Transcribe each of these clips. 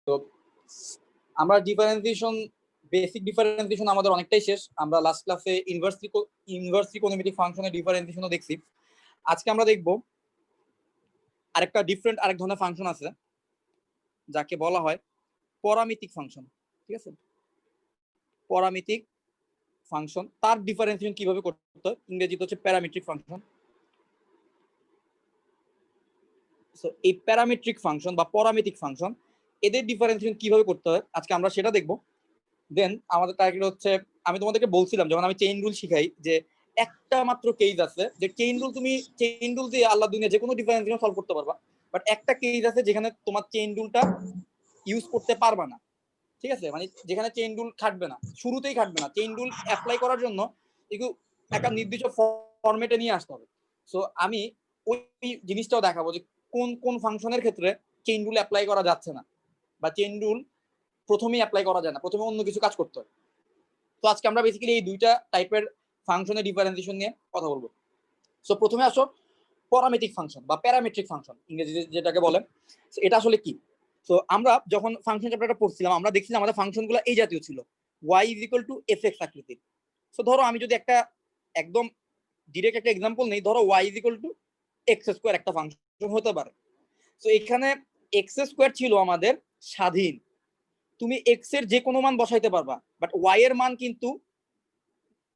তো আমরা differentiation, basic differentiation আমাদের অনেকটাই শেষ। আমরা লাস্ট ক্লাসে ইনভার্স ত্রিকোণমিতিক ফাংশনের ডিফারেন্সিয়েশনও দেখছি। আজকে আমরা দেখব আরেকটা আরেক ধরনের ফাংশন আছে যাকে বলা হয় পরামিতিক ফাংশন। ঠিক আছে, পরামিতিক ফাংশন, তার ডিফারেন্সিয়েশন কিভাবে করতে হয় ইংরেজিতে হচ্ছে প্যারামেট্রিক ফাংশন। সো এই প্যারামেট্রিক ফাংশন বা পরামিতিক ফাংশন, এদের ডিফারেন্সিয়েশন কিভাবে করতে হয় আজকে আমরা সেটা দেখব। দেন আমাদের টার্গেট হচ্ছে, আমি তোমাদেরকে বলছিলাম যখন আমি চেইন রুল শিখাই যে একটা মাত্র কেস আছে যে চেইন রুল দিয়ে আল্লাহ দুনিয়া যে কোনো ডিফারেন্সিয়েশন সলভ করতে পারবা, বাট একটা কেস আছে যেখানে তোমার চেইন রুলটা ইউজ করতে পারবা না। ঠিক আছে, মানে যেখানে চেইন রুল খাটবে না, শুরুতেই খাটবে না। চেইন রুল অ্যাপ্লাই করার জন্য একটু একটা নির্দিষ্ট ফরম্যাটে নিয়ে আসতে হবে। সো আমি ওই জিনিসটাও দেখাবো যে কোন কোন ফাংশনের ক্ষেত্রে চেইন রুল অ্যাপ্লাই করা যাচ্ছে না, বা চেইন রুল প্রথমেই অ্যাপ্লাই করা যায় না, প্রথমে অন্য কিছু কাজ করতে হয়। তো আজকে আমরা বেসিক্যালি এই দুইটা টাইপের ফাংশনের ডিফারেন্সিয়েশন নিয়ে কথা বলবো। সো প্রথমে আসো পরামিতিক ফাংশন বা প্যারামেট্রিক ফাংশন ইংরেজিতে যেটাকে বলে, এটা আসলে কি। তো আমরা যখন ফাংশন চ্যাপ্টারটা পড়ছিলাম আমরা দেখছিলাম আমাদের ফাংশনগুলো এই জাতীয় ছিল, y = fx আকৃতির। সো ধরো আমি যদি একটা একদম ডিরেক্ট একটা এক্সাম্পল নেই, ধরো y = x² একটা ফাংশন হতে পারে। তো এখানে x² ছিল আমাদের স্বাধীন, তুমি x এর যে কোনো মান বসাইতে পারবা, বাট y এর মান কিন্তু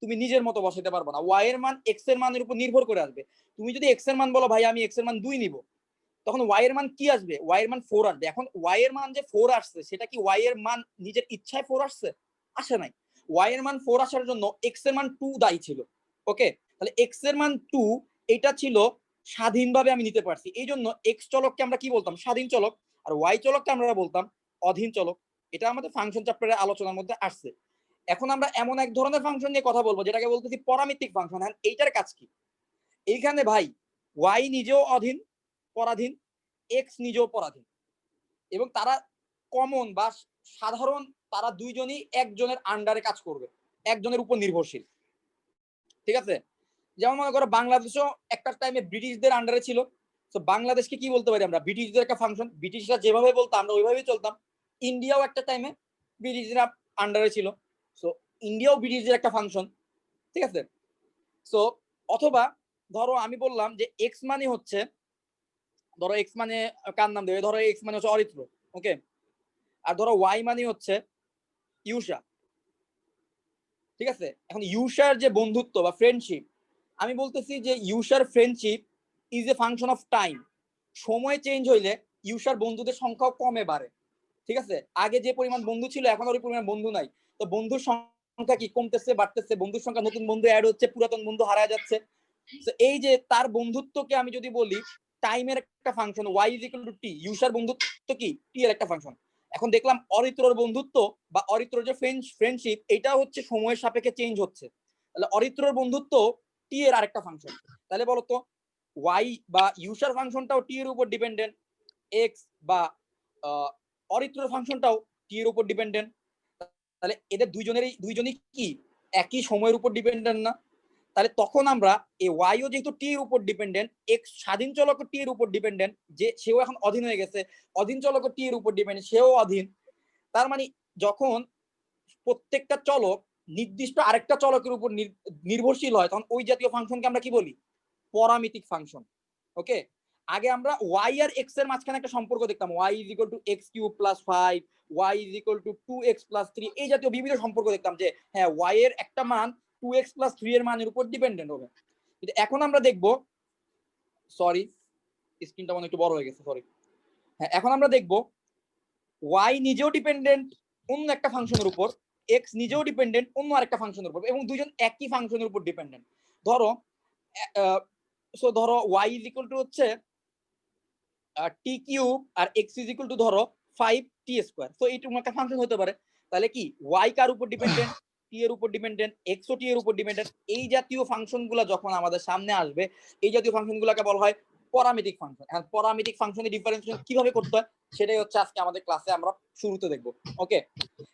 তুমি নিজের মতো বসাইতে পারবা না। y এর মান x এর মানের উপর নির্ভর করে আসবে। তুমি যদি x এর মান বলো ভাই আমি x এর মান 2 নিব, তখন y এর মান কি আসবে? y এর মান 4 আসবে। এখন y এর মান যে 4 আসছে সেটা কি y এর মান নিজের ইচ্ছায় 4 আসছে? আসে নাই। y এর মান 4 আসার জন্য x এর মান 2 দায়ী ছিল। ওকে, তাহলে x এর মান 2 এটা ছিল স্বাধীনভাবে আমি নিতে পারছি, এই জন্য x চলককে আমরা কি বলতাম? স্বাধীন চলক। আর y চলককে আমরা বলতাম অধীন চলক। এটা আমাদের ফাংশন চ্যাপ্টারের আলোচনার মধ্যে আসছে। এখন আমরা এমন এক ধরনের ফাংশন নিয়ে কথা বলবো যেটাকে বলতেছি পরামিতিক ফাংশন। হ্যাঁ, এইটার কাজ কি? এইখানে ভাই y নিজেও অধীন, পরাধীন, x নিজেও পরাধীন, এবং তারা কমন বা সাধারণ, তারা দুইজনই একজনের আন্ডারে কাজ করবে, একজনের উপর নির্ভরশীল। ঠিক আছে, যেমন মনে করো বাংলাদেশও একটা টাইমে ব্রিটিশদের আন্ডারে ছিল। তো বাংলাদেশকে কি বলতে পারি আমরা? ব্রিটিশদের একটা ফাংশন, ব্রিটিশরা যেভাবে বলতো আমরা ওইভাবেই চলতাম। ইন্ডিয়াও একটা টাইমে ব্রিটিশরা আন্ডারে ছিল, সো ইন্ডিয়াও ব্রিটিশদের একটা ফাংশন। ঠিক আছে, সো অথবা ধরো আমি বললাম যে এক্স মানে হচ্ছে, ধরো এক্স মানে কার নাম দেবে, ধরো এক্স মানে হচ্ছে অরিত্র। ওকে, আর ধরো ওয়াই মানে হচ্ছে ইউষা। ঠিক আছে, এখন ইউষার যে বন্ধুত্ব বা ফ্রেন্ডশিপ, আমি বলতেছি যে ইউষার friendship is a function of time. সময় চেঞ্জ হইলে ইউষার বন্ধুদের সংখ্যাও কমে বাড়ে। ঠিক আছে, আগে যে পরিমাণ বন্ধু ছিল এখন ওই পরিমাণ বন্ধু নাই। তো বন্ধুর সংখ্যা কি কমতেছে বাড়তেছে? বন্ধুর সংখ্যা, নতুন বন্ধু অ্যাড হচ্ছে, পুরাতন বন্ধু হারায় যাচ্ছে। এই যে তার বন্ধুত্বকে আমি যদি বলি টাইমের একটা ফাংশন, y = t, ইউষার বন্ধুত্ব কি t এর একটা ফাংশন। এখন দেখলাম অরিত্রর বন্ধুত্ব বা অরিত্রর যে ফ্রেন্ডশিপ, এটা হচ্ছে সময়ের সাপেক্ষে চেঞ্জ হচ্ছে। তাহলে অরিত্রর বন্ধুত্ব t এর আরেকটা ফাংশন। তাহলে বলতো y বা ইউষার ফাংশনটাও t এর উপর ডিপেন্ডেন্ট, x বা অরিত্রর ফাংশনটাও t এর উপর ডিপেন্ডেন্ট। তাহলে এদের দুইজনই কি একই সময়ের উপর ডিপেন্ডেন্ট না? তাহলে তখন আমরা এই ওয়াইও যেহেতু টি এর উপর ডিপেন্ডেন্ট, এক্স স্বাধীন চলক টি এর উপর ডিপেন্ডেন্ট, যে সেও এখন অধীন হয়ে গেছে, অধীন চলক টি এর উপর ডিপেন্ডেন্ট, সেও অধীন। তার মানে যখন প্রত্যেকটা চলক নির্দিষ্ট আরেকটা চলকের উপর নির্ভরশীল হয়, তখন ওই জাতীয় ফাংশনকে আমরা কি বলি? পরামিতিক ফাংশন। ওকে, আগে আমরা ওয়াই আর এক্স এর মাঝখানে একটা সম্পর্ক দেখতাম, y = x³ + 5, y = 2x + 3, এই জাতীয় বিভিন্ন সম্পর্ক দেখতাম যে হ্যাঁ y এর একটা মান 2x + 3 এর মানের উপর ডিপেন্ডেন্ট হবে। কিন্তু এখন আমরা দেখব, সরি স্ক্রিনটা মনে একটু বড় হয়ে গেছে, সরি। হ্যাঁ, এখন আমরা দেখব y নিজেও ডিপেন্ডেন্ট অন্য একটা ফাংশনের উপর, x নিজেও ডিপেন্ডেন্ট অন্য আরেকটা ফাংশনের উপর, এবং দুইজন একই ফাংশনের উপর ডিপেন্ডেন্ট। ধরো ধরো y = হচ্ছে t³ আর x = ধরো 5t²। তো এইরকম একটা ফাংশন হতে পারে। তাহলে কি y কার উপর ডিপেন্ডেন্ট? t এর উপর ডিপেন্ডেন্ট, x ও t এর উপর ডিপেন্ডেন্ট। এই জাতীয় ফাংশনগুলো যখন আমাদের সামনে আসবে, এই জাতীয় ফাংশনগুলোকে বলা হয় পরামিতিক ফাংশন। আর পরামিতিক ফাংশনের ডিফারেন্সিয়েশন কিভাবে করতে হয় সেটাই হচ্ছে আজকে আমাদের ক্লাসে আমরা শুরুতে দেখব। ওকে,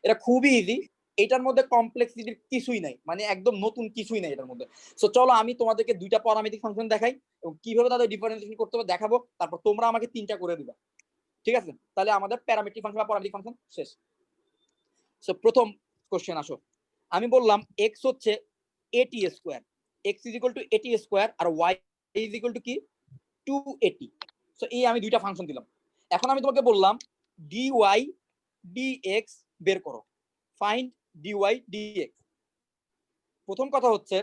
এটা খুবই ইজি, এটার মধ্যে কমপ্লেক্সিটির কিছুই নাই, মানে একদম নতুন কিছুই নাই এটার মধ্যে। সো চলো আমি তোমাদেরকে দুইটা পরামিতিক ফাংশন দেখাই এবং কিভাবে তাদের ডিফারেন্সিয়েশন করতে হবে দেখাবো, তারপর তোমরা আমাকে তিনটা করে দিবা। ঠিক আছে, তাহলে আমাদের প্যারামেট্রিক ফাংশন বা পরামিতিক ফাংশন শেষ। সো প্রথম কোশ্চেন আসো, আমি বললাম x হচ্ছে at square, x is equal to at square আর y ইজ ইকুয়াল টু কি 2at। সো এই আমি দুইটা ফাংশন দিলাম। এখন আমি তোমাকে বললাম dy dx বের করো, ফাইন্ড dy dx। প্রথম কথা হচ্ছে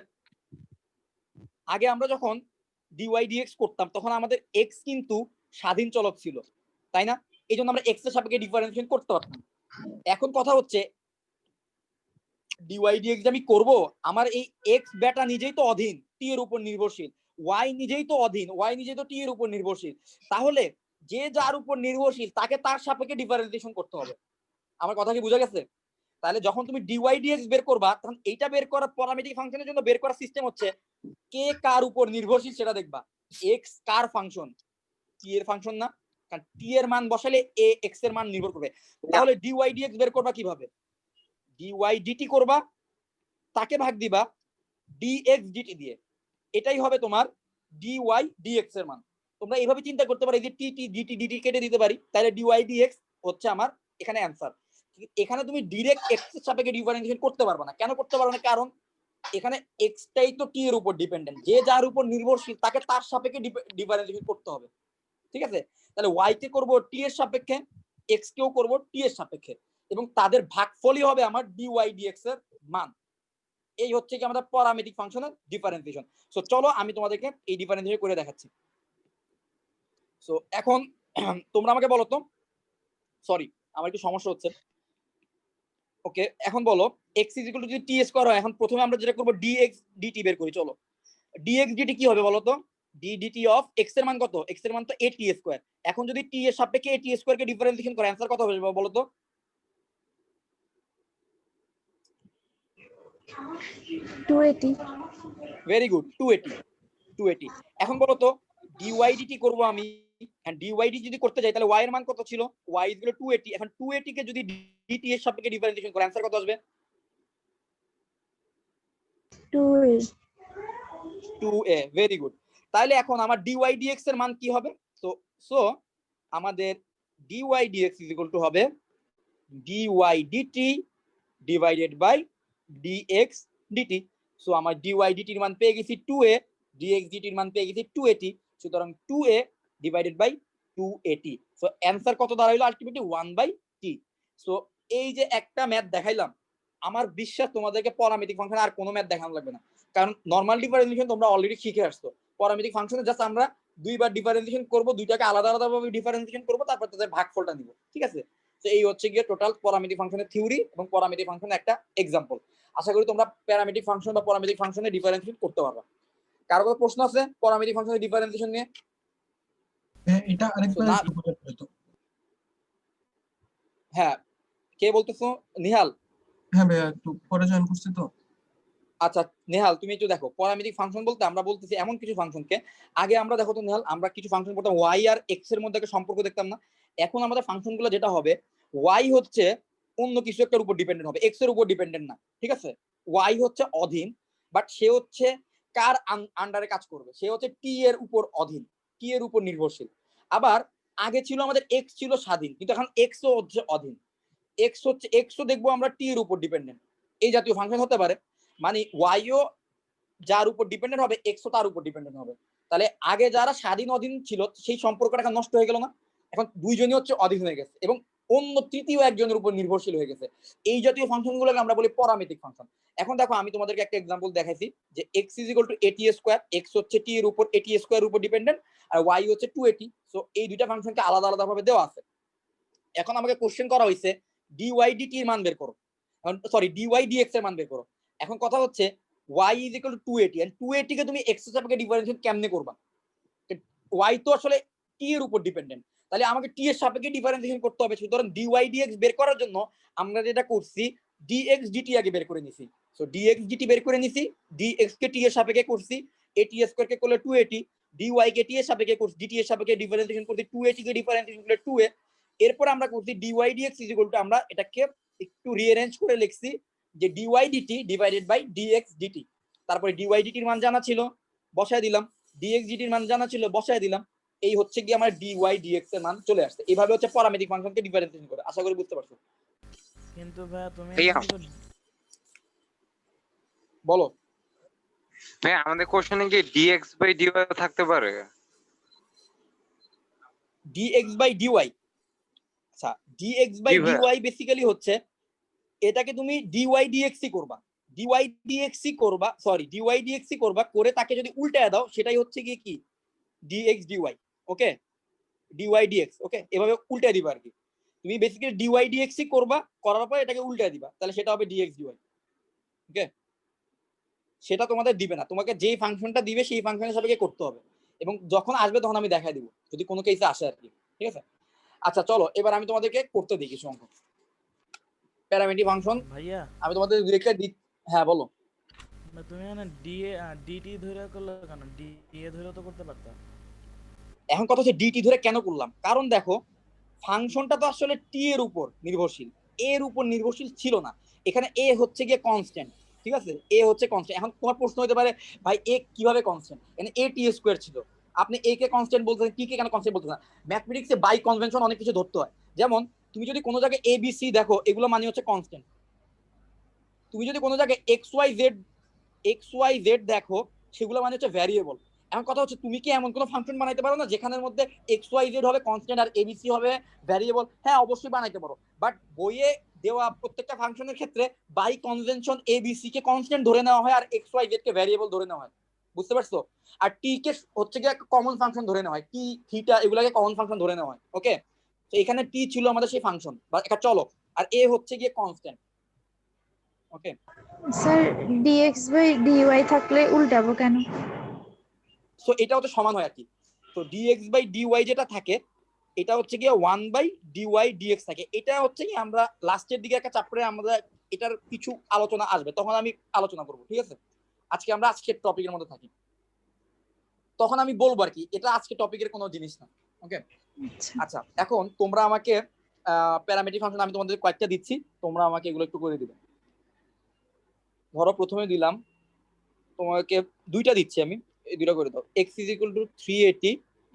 আগে আমরা যখন dy dx করতাম তখন আমাদের x কিন্তু স্বাধীন চলক ছিল, তাই না? এই জন্য আমরা x এর সাপেক্ষে ডিফারেন্সিয়েট করতে পারতাম। এখন কথা হচ্ছে dy dx যে আমি করব, আমার এই x বেটা নিজেই তো অধীন t এর উপর নির্ভরশীল, y নিজেই তো অধীন, y নিজেই তো t এর উপর নির্ভরশীল। তাহলে যে যার উপর নির্ভরশীল তাকে তার সাপেক্ষে ডিফারেন্সিয়েশন করতে হবে। আমার কথা কি বোঝা গেছে? তাহলে যখন তুমি dy dx বের করবা তখন এইটা বের করার প্যারামেট্রিক ফাংশনের জন্য বের করার সিস্টেম হচ্ছে কে কার উপর নির্ভরশীল সেটা দেখবা। x কার ফাংশন? t এর ফাংশন না, কারণ t এর মান বসালে a x এর মান নির্ভর করবে। তাহলে dy dx বের করবা কিভাবে? dy dt করবা, তাকে ভাগ দিবা dx dt দিয়ে, এটাই হবে তোমার dy dx এর মান। তোমরা এইভাবে চিন্তা করতে পারো, এই যে t t dt dt কেটে দিতে পারি, তাহলে dy dx হচ্ছে আমার এখানে অ্যানসার। এখানে তুমি ডাইরেক্ট x এর সাপেক্ষে ডিফারেন্সিয়েশন করতে পারবে না। কেন করতে পারবে না? কারণ এখানে x টাই তো t এর উপর ডিপেন্ডেন্ট, যে যার উপর নির্ভরশীল তাকে তার সাপেক্ষে ডিফারেন্সিয়েশন করতে হবে, ঠিক আছে? তাহলে y কে করব t এর সাপেক্ষে, x কেও করব t এর সাপেক্ষে, এবং তাদের ভাগফলই হবে আমার dy dx এর মান। এই হচ্ছে কি আমাদের প্যারামেট্রিক ফাংশনের ডিফারেন্সিয়েশন। সো চলো আমি তোমাদেরকে এই ডিফারেন্সিয়েশন করে দেখাচ্ছি। সো এখন তোমরা আমাকে বলো তো, সরি আমার একটু সমস্যা হচ্ছে। ওকে, এখন বলো x ইজ ইকুয়াল টু যদি t স্কয়ার হয়, এখন প্রথমে আমরা যেটা করব dx dt বের করি। চলো dx dt কি হবে বলো তো? d dt অফ x এর মান কত? x এর মান তো at স্কয়ার। এখন যদি t এর সাপেক্ষে at স্কয়ার কে ডিফারেন্সিয়েশন করে आंसर কত হবে বলো তো? 280। Very good, 280। এখন বলো তো dy dt করব আমি, এন্ড dy dt যদি করতে যাই তাহলে y এর মান কত ছিল? y is equal two 280। এখন 280 কে যদি dt এর সাপেক্ষে ডিফারেন্সিয়েশন করে आंसर কত আসবে? 2a। 2a। Very good. তাহলে এখন আমার dy dx এর মান কি হবে? সো সো আমাদের dy dx is equal to হবে dy dt divided by dx dt। So আমার dy dt এর মান পেয়ে গেছি 2a, dx dt এর মান পেয়ে গেছি 280। সুতরাং 2a divided by 280। So answer কত দাঁড়াইলো আলটিমেটলি 1/t। সো এই যে একটা ম্যাথ দেখাইলাম, আমার বিশ্বাস তোমাদেরকে প্যারামেট্রিক ফাংশন আর কোনো ম্যাথ দেখানো লাগবে না, কারণ নরমাল ডিফারেন্সিয়েশন তোমরা অলরেডি শিখে আসছো। প্যারামেট্রিক ফাংশনে জাস্ট আমরা দুইবার ডিফারেন্সিয়েশন করব, দুইটাকে আলাদা আলাদা ভাবে ডিফারেন্সিয়েশন করব, তারপর তাদের ভাগফলটা নিব, ঠিক আছে? তো এই হচ্ছে গিয়ে টোটাল প্যারামেট্রিক ফাংশনের থিওরি এবং প্যারামেট্রিক ফাংশনের একটা এক্সাম্পল। আশা করি তোমরা প্যারামেট্রিক ফাংশন বা প্যারামেট্রিক ফাংশনের ডিফারেন্সিয়েট করতে পারবে। কারো কোনো প্রশ্ন আছে প্যারামেট্রিক ফাংশনের ডিফারেন্সিয়েশন নিয়ে? এটা আরেকবার একটু বলে তো। হ্যাঁ, কে বলতেছো? নিহাল? হ্যাঁ ভাইয়া, একটু পরে জয়েন করছি তো। আচ্ছা নেহাল, তুমি একটু দেখো, প্যারামেট্রিক ফাংশন বলতে আমরা বলতেছি এমন কিছু ফাংশনকে, আগে আমরা দেখো তো নেহাল, আমরা কিছু ফাংশন বলতাম y আর x এর মধ্যে একটা সম্পর্ক দেখতাম না? এখন আমাদের ফাংশনগুলো যেটা হবে, y হচ্ছে অন্য কিছু একটার উপর ডিপেন্ডেন্ট হবে, x এর উপর ডিপেন্ডেন্ট না, ঠিক আছে? y হচ্ছে অধীন, বাট সে হচ্ছে কার আন্ডারে কাজ করবে? সে হচ্ছে t এর উপর অধীন, t এর উপর নির্ভরশীল। আবার আগে ছিল আমাদের x ছিল স্বাধীন, কিন্তু এখন x ও হচ্ছে অধীন। x ও দেখবো আমরা t এর উপর ডিপেন্ডেন্ট, এই জাতীয় ফাংশন হতে পারে। মানে ওয়াইও যার উপর ডিপেন্ডেন্ট হবে, এক্সও তার উপর ডিপেন্ডেন্ট হবে। তাহলে আগে যারা স্বাধীন অধীন ছিল সেই সম্পর্কটা এখন নষ্ট হয়ে গেল না? এখন দুইজনই হচ্ছে অধীন হয়ে গেছে এবং অন্য তৃতীয় একজনের উপর নির্ভরশীল হয়ে গেছে। এই জাতীয় ফাংশনগুলোকে আমরা বলি প্যারামেট্রিক ফাংশন। এখন দেখো আমি তোমাদেরকে একটা এক্সাম্পল দেখাইছি যে x is equal to at square, x হচ্ছে t এর উপর at স্কয়ার উপর ডিপেন্ডেন্ট, আর y হচ্ছে 280। সো এই দুইটা ফাংশনকে আলাদা আলাদা ভাবে দেওয়া আছে। এখন আমাকে কোশ্চেন করা হয়েছে dy dt এর মান বের করো, সরি dy dx এর মান বের করো। এখন কথা হচ্ছে y is equal to 280, and 280 কে তুমি x এর সাপেক্ষে ডিফারেন্সিয়েট কেমনে করবা? y তো আসলে t এর উপর ডিপেন্ডেন্ট, তাহলে আমাকে t এর সাপেক্ষে ডিফারেন্সিয়েশন করতে হবে। সুতরাং dy dx বের করার জন্য আমরা যেটা করছি dx dt আগে বের করে নিছি। সো dx dt বের করে নিছি, dx কে t এর সাপেক্ষে করছি, at স্কয়ার কে করলে 280, dy কে t এর সাপেক্ষে করছি, dt এর সাপেক্ষে ডিফারেন্সিয়েশন করছি, 280 কে ডিফারেন্সিয়েশন করলে 2a। এরপর আমরা করছি dy dx is equal to, আমরা এটাকে একটু রিঅ্যারেঞ্জ করে লিখছি যে dy dt divided by dx dt। তারপরে dy dt এর মান জানা ছিল, বসায় দিলাম, dx dt এর মান জানা ছিল, বসায় দিলাম। এই হচ্ছে কি আমার dy dx এর মান চলে আসছে। এইভাবে হচ্ছে প্যারামেট্রিক ফাংশনকে ডিফারেন্সিয়েশন করে। আশা করি বুঝতে পারছো। কিন্তু ভাইয়া তুমি ভাইয়া। এখানে তো বলো। ভাই আমাদের কোশ্চেনে কি dx বাই dy থাকতে পারে? dx বাই dy, আচ্ছা dx বাই জি ভাইয়া। dy বেসিক্যালি হচ্ছে এটাকে তুমি dy dx ই করবা, dy dx ই করবা, সরি dy dx ই করবা, করে তাকে যদি উল্টায় দাও সেটাই হচ্ছে গিয়ে কি dx dy। ওকে, dy dx, ওকে, এভাবে উল্টায় দিবা আর কি। তুমি বেসিক্যালি dy dx ই করবা, করার পর এটাকে উল্টায় দিবা, তাহলে সেটা হবে dx dy। ওকে, সেটা তোমাদের দিবে না, তোমাকে যেই ফাংশনটা দিবে সেই ফাংশনের সাপেক্ষে করতে হবে, এবং যখন আসবে তখন আমি দেখাই দিব যদি কোনো কেসে আসে আর কি। ঠিক আছে, আচ্ছা চলো এবার আমি তোমাদেরকে করতে দিই কিছু অঙ্ক। প্যারামেট্রিক ফাংশন ভাইয়া আমি তোমাদের ডিরেক্টলি হ্যাঁ বলো। তুমি এখানে ডিটি ধরে করলে কেন? ডিএ ধরে তো করতে পারতা। এখন কথা হচ্ছে ডিটি ধরে কেন করলাম, কারণ দেখো ফাংশনটা তো আসলে টি এর উপর নির্ভরশীল, এর উপর নির্ভরশীল ছিল না। এখানে এ হচ্ছে গিয়ে কনস্ট্যান্ট, ঠিক আছে, এ হচ্ছে কনস্ট্যান্ট। এখন তোমার প্রশ্ন হতে পারে ভাই এ কিভাবে কনস্ট্যান্ট, এখানে এ টি স্কোয়ার ছিল, আপনি এ কে কনস্ট্যান্ট বলতেছেন, টি কে কেন কনস্ট্যান্ট বলতেছেন? ম্যাথমেটিক্সে বাই কনভেনশন অনেক কিছু ধরতে হয়। যেমন তুমি যদি কোনো জায়গায় এ বি সি দেখো, এগুলো মানে হচ্ছে কনস্ট্যান্ট। তুমি যদি কোনো জায়গায় এক্স ওয়াই জেড দেখো, সেগুলো মানে হচ্ছে ভ্যারিয়েবল। এখন কথা হচ্ছে তুমি কি এমন কোনো ফাংশন বানাইতে পারো না যেখানের মধ্যে এক্স ওয়াই জেড হবে কনস্ট্যান্ট আর এবিসি হবে ভ্যারিয়েবল? হ্যাঁ অবশ্যই বানাইতে পারো, বাট বইয়ে দেওয়া প্রত্যেকটা ফাংশনের ক্ষেত্রে বাই কনভেনশন এবিসি কে কনস্ট্যান্ট ধরে নেওয়া হয় আর এক্স ওয়াই জেড কে ভ্যারিয়েবল ধরে নেওয়া হয়, বুঝতে পারছো? আর টি কে হচ্ছে কি কমন ফাংশন ধরে নেওয়া হয়, টি থিটা এগুলাকে কমন ফাংশন ধরে নেওয়া হয়। ওকে, তো এখানে টি ছিল আমাদের সেই ফাংশন বা একটা চলক, আর এ হচ্ছে গিয়ে constant. Okay, sir dx by dy থাকলে উল্টাবো কেন? সো এটা হচ্ছে সমান হয় আর কি। তো dx বাই dy যেটা থাকে এটা হচ্ছে গিয়ে 1 বাই dy dx থাকে। এটা হচ্ছে কি আমরা লাস্টের দিকে একটা চ্যাপ্টারে আমরা এটার কিছু আলোচনা আসবে, তখন আমি আলোচনা করব, ঠিক আছে? আজকে আমরা আজকের টপিকের মধ্যে থাকি, তখন আমি বলবো আর কি, এটা আজকে টপিকের কোনো জিনিস না। ওকে, আচ্ছা আচ্ছা এখন তোমরা আমাকে প্যারামেট্রিক ফাংশন আমি তোমাদের কয়েকটা দিচ্ছি, তোমরা আমাকে এগুলো একটু করে দিবে। ধরো প্রথমে দিলাম তোমাকে দুইটা দিচ্ছি আমি, এই দুইটা করে দাও। x is equal to 380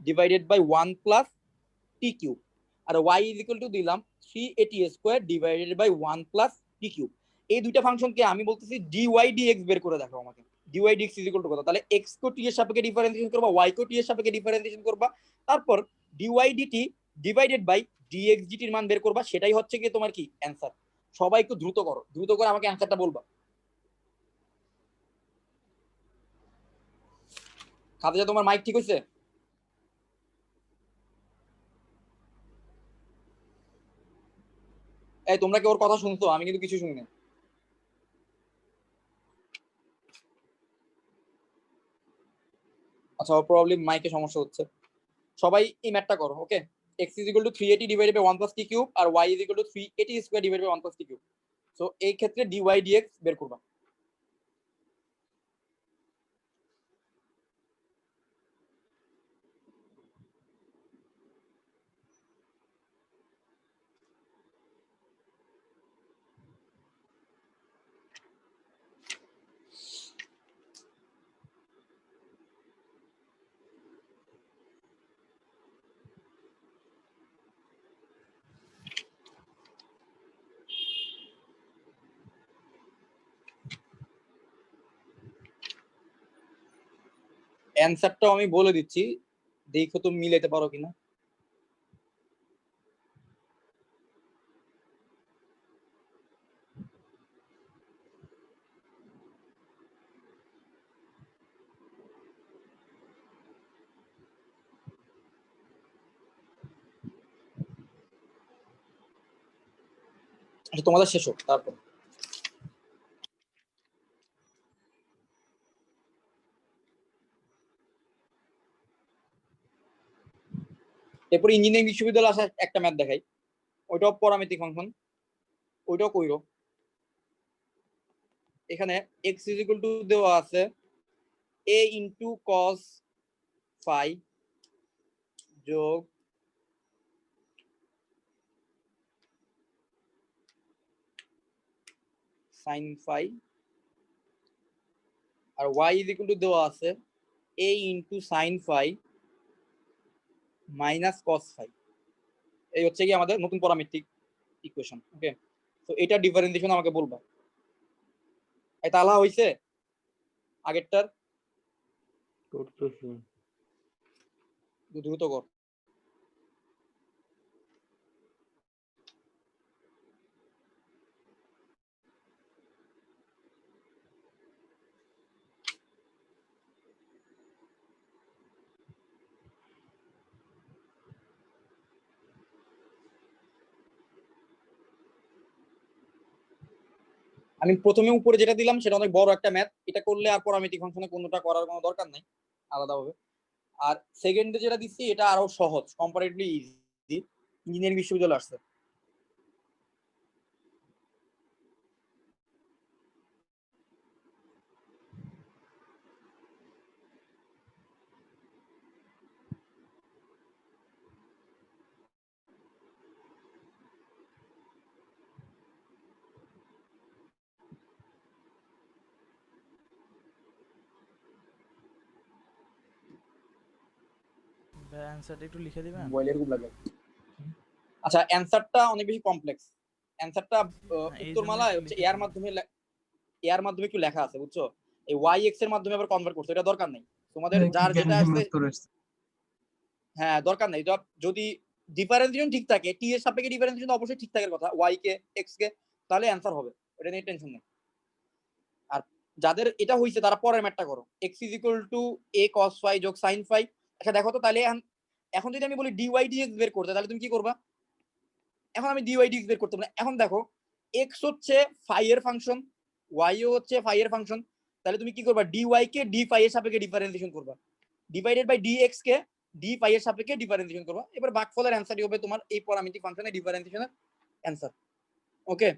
divided by 1 plus t cube, আর y is equal to দিলাম 380 square divided by 1 plus t cube। এই দুইটা ফাংশনকে আমি বলতেছি dy dx বের করে দেখো আমাকে। dy dx is equal to কত? তাহলে x কো t এর সাপেক্ষে ডিফারেন্সিয়েশন করবা, y কো t এর সাপেক্ষে ডিফারেন্সিয়েশন করবা, তারপর dy dt divided by dx dt এর মান বের করবা, সেটাই হচ্ছে কি তোমার কি অ্যানসার। সবাই একটু দ্রুত করো, দ্রুত করে আমাকে অ্যানসারটা বলবা। খাদিজা তোমার মাইক ঠিক হইছে? এই তোমরা কি ওর কথা শুনছো? আমি কিন্তু কিছু শুনি না। আচ্ছা প্রবাবলি মাইকে সমস্যা হচ্ছে। সবাই এই ম্যাথটা করো। ওকে, x is equal to 380 divided by 1 plus t cube আর y is equal to 380 square divided by 1 plus t cube। So এই ক্ষেত্রে dy dx বের করবা। অ্যানসারটাও আমি বলে দিচ্ছি, দেখো তুমি মিলাইতে পারো কিনা। আচ্ছা তোমাদের শেষ হোক তারপর। এরপর ইঞ্জিনিয়ারিং বিশ্ববিদ্যালয়ে আসা একটা ম্যাথ দেখাই, ওইটাও প্যারামেট্রিক ফাংশন, ওইটাও কইরো। এখানে x is equal to দেওয়া আছে a into cos phi যোগ sin phi, আর y is equal to দেওয়া আছে a into sin phi minus cos phi. এই হচ্ছে কি আমাদের নতুন প্যারামেট্রিক ইকুয়েশন। ওকে, তো এটা ডিফারেন্সিয়েশন আমাকে বলবা। এই তালা হইছে আগেরটার, করতেছি। দ্রুত কর। আমি প্রথমে উপরে যেটা দিলাম সেটা অনেক বড় একটা ম্যাথ, এটা করলে আর প্যারামেট্রিক ফাংশনে কোনোটা করার কোনো দরকার নাই আলাদাভাবে। আর সেকেন্ডে যেটা দিচ্ছি এটা আরো সহজ, কম্পারেটিভলি ইজি, ইঞ্জিনিয়ারিং বিশ্ববিদ্যালয় আসছে। ভাই অ্যানসারটা একটু লিখে দিবেন। মোবাইলের খুব লাগে। আচ্ছা, অ্যানসারটা অনেক বেশি কমপ্লেক্স। অ্যানসারটা এই উত্তরমালা জন্য একটু হচ্ছে লিখে এর দিবেন। মাধ্যমে এর মাধ্যমে একটু লেখা আছে, বুঝছো? এই ওয়াই এক্স এর মাধ্যমে আবার কনভার্ট করছে, এটা দরকার নেই তোমাদের, যার যেটা আসছে। হ্যাঁ, দরকার নেই। যদি ডিফারেন্সিয়েশন ঠিক থাকে, টি এর সাপেক্ষে ডিফারেন্সিয়েশন অবশ্যই ঠিক থাকার কথা, ওয়াই কে এক্স কে, তাহলে অ্যানসার হবে, এটা নিয়ে টেনশন নেই। আর যাদের এটা হইছে তারা পরের ম্যাথটা করো, x = a cos phi যোগ sin phi। আচ্ছা দেখো তো, তাহলে এখন যদি আমি বলি dy dx বের করতে, তাহলে তুমি কি করবা? এখন আমি dy dx বের করতে পারি। এখন দেখো x হচ্ছে phi এর ফাংশন, y ও হচ্ছে phi এর ফাংশন, তাহলে তুমি কি করবা? dy কে d phi এর সাপেক্ষে ডিফারেন্সিয়েশন করবা, ডিভাইডেড বাই dx কে d phi এর সাপেক্ষে ডিফারেন্সিয়েশন করবা। এবার ভাগফলের অ্যানসারই হবে তোমার এই প্যারামেট্রিক ফাংশনের ডিফারেন্সিয়েশনের অ্যানসার। ওকে,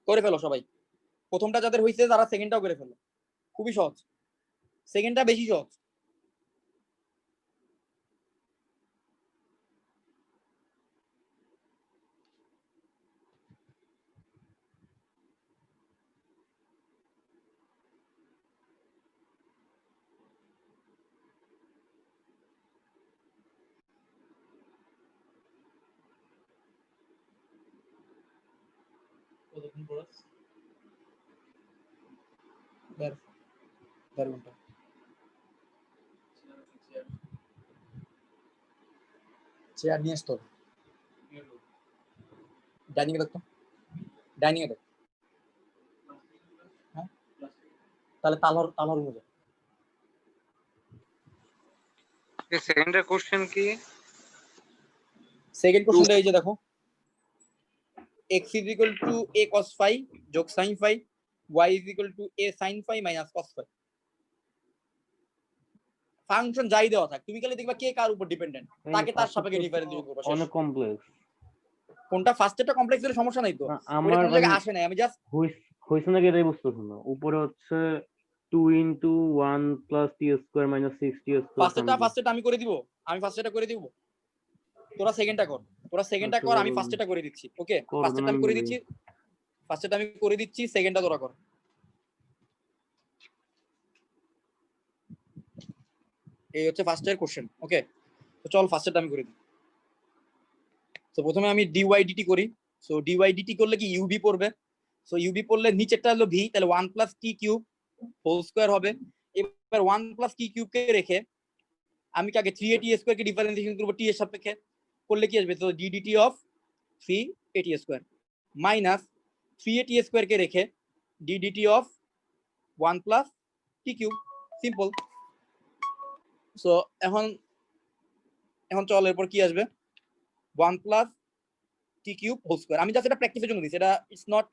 করে ফেলো সবাই। প্রথমটা যাদের হইছে তারা সেকেন্ডটাও করে ফেলো, খুবই সহজ, সেকেন্ডটা বেশি সহজ। কতক্ষণ পড়াস? দেড় ঘন্টা। চেয়ার নিয়ে আসতো, ডাইনিং এ দেখতো, ডাইনিং এ দেখ। হ্যাঁ, তাহলে তালহর রুমে যা। সেকেন্ডের কোশ্চেন কি? সেকেন্ড কোশ্চেনটা এই যে দেখো, x = a cos phi যোগ sin phi, y = a sin phi minus cos phi। Function যাই দেওয়া থাক, তুমি খালি দেখবা কে কার উপর ডিপেন্ডেন্ট, তাকে তার সাপেক্ষে ডিফারেন্সিয়েশন করবা, শেষ। অনেক কমপ্লেক্স। কোনটা ফার্স্টেরটা কমপ্লেক্স হলে সমস্যা নাই তো, ওটা আমার কোন জায়গায় আসে নাই, আমি জাস্ট হইছে নাকি এটাই বুঝতেছি না। উপরে হচ্ছে 2 × 1 + t² - 6t²। ফার্স্টেরটা আমি করে দিব, আমি ফার্স্টেরটা করে দিব, তোরা সেকেন্ডটা কর, তোরা সেকেন্ডটা আচ্ছা, কর, আমি বলুন। ফার্স্টেরটা করে দিচ্ছি। ওকে, করো, ফার্স্টেরটা আমি আমি করে দিই। দিচ্ছি, ফার্স্টেরটা আমি করে দিচ্ছি, সেকেন্ডটা তোরা কর। এই হচ্ছে ফার্স্টের কোশ্চেন। ওকে, তো চল ফার্স্টেরটা আমি করে দিই। তো প্রথমে আমি ডিওয়াই ডিটি করি। সো ডিওয়াই ডিটি করলে কি ইউবি পড়বে, সো ইউবি পড়লে নিচেরটা হলো ভি, তাহলে 1 + t³ হোল স্কয়ার হবে। এবার 1 + t³ কে রেখে আমি কাকে 3a t² কে ডিফারেন্সিয়েশন করব t এর সাপেক্ষে, করলে কি আসবে? তো ddt of 3a t² minus 3a t² কে রেখে ddt of 1 + t³, simple. So এখন চল এরপর কি আসবে? 1 + t³ হোল স্কয়ার। আমি জাস্ট এটা প্র্যাকটিসের জন্য দিছি, এটা ইটস নট,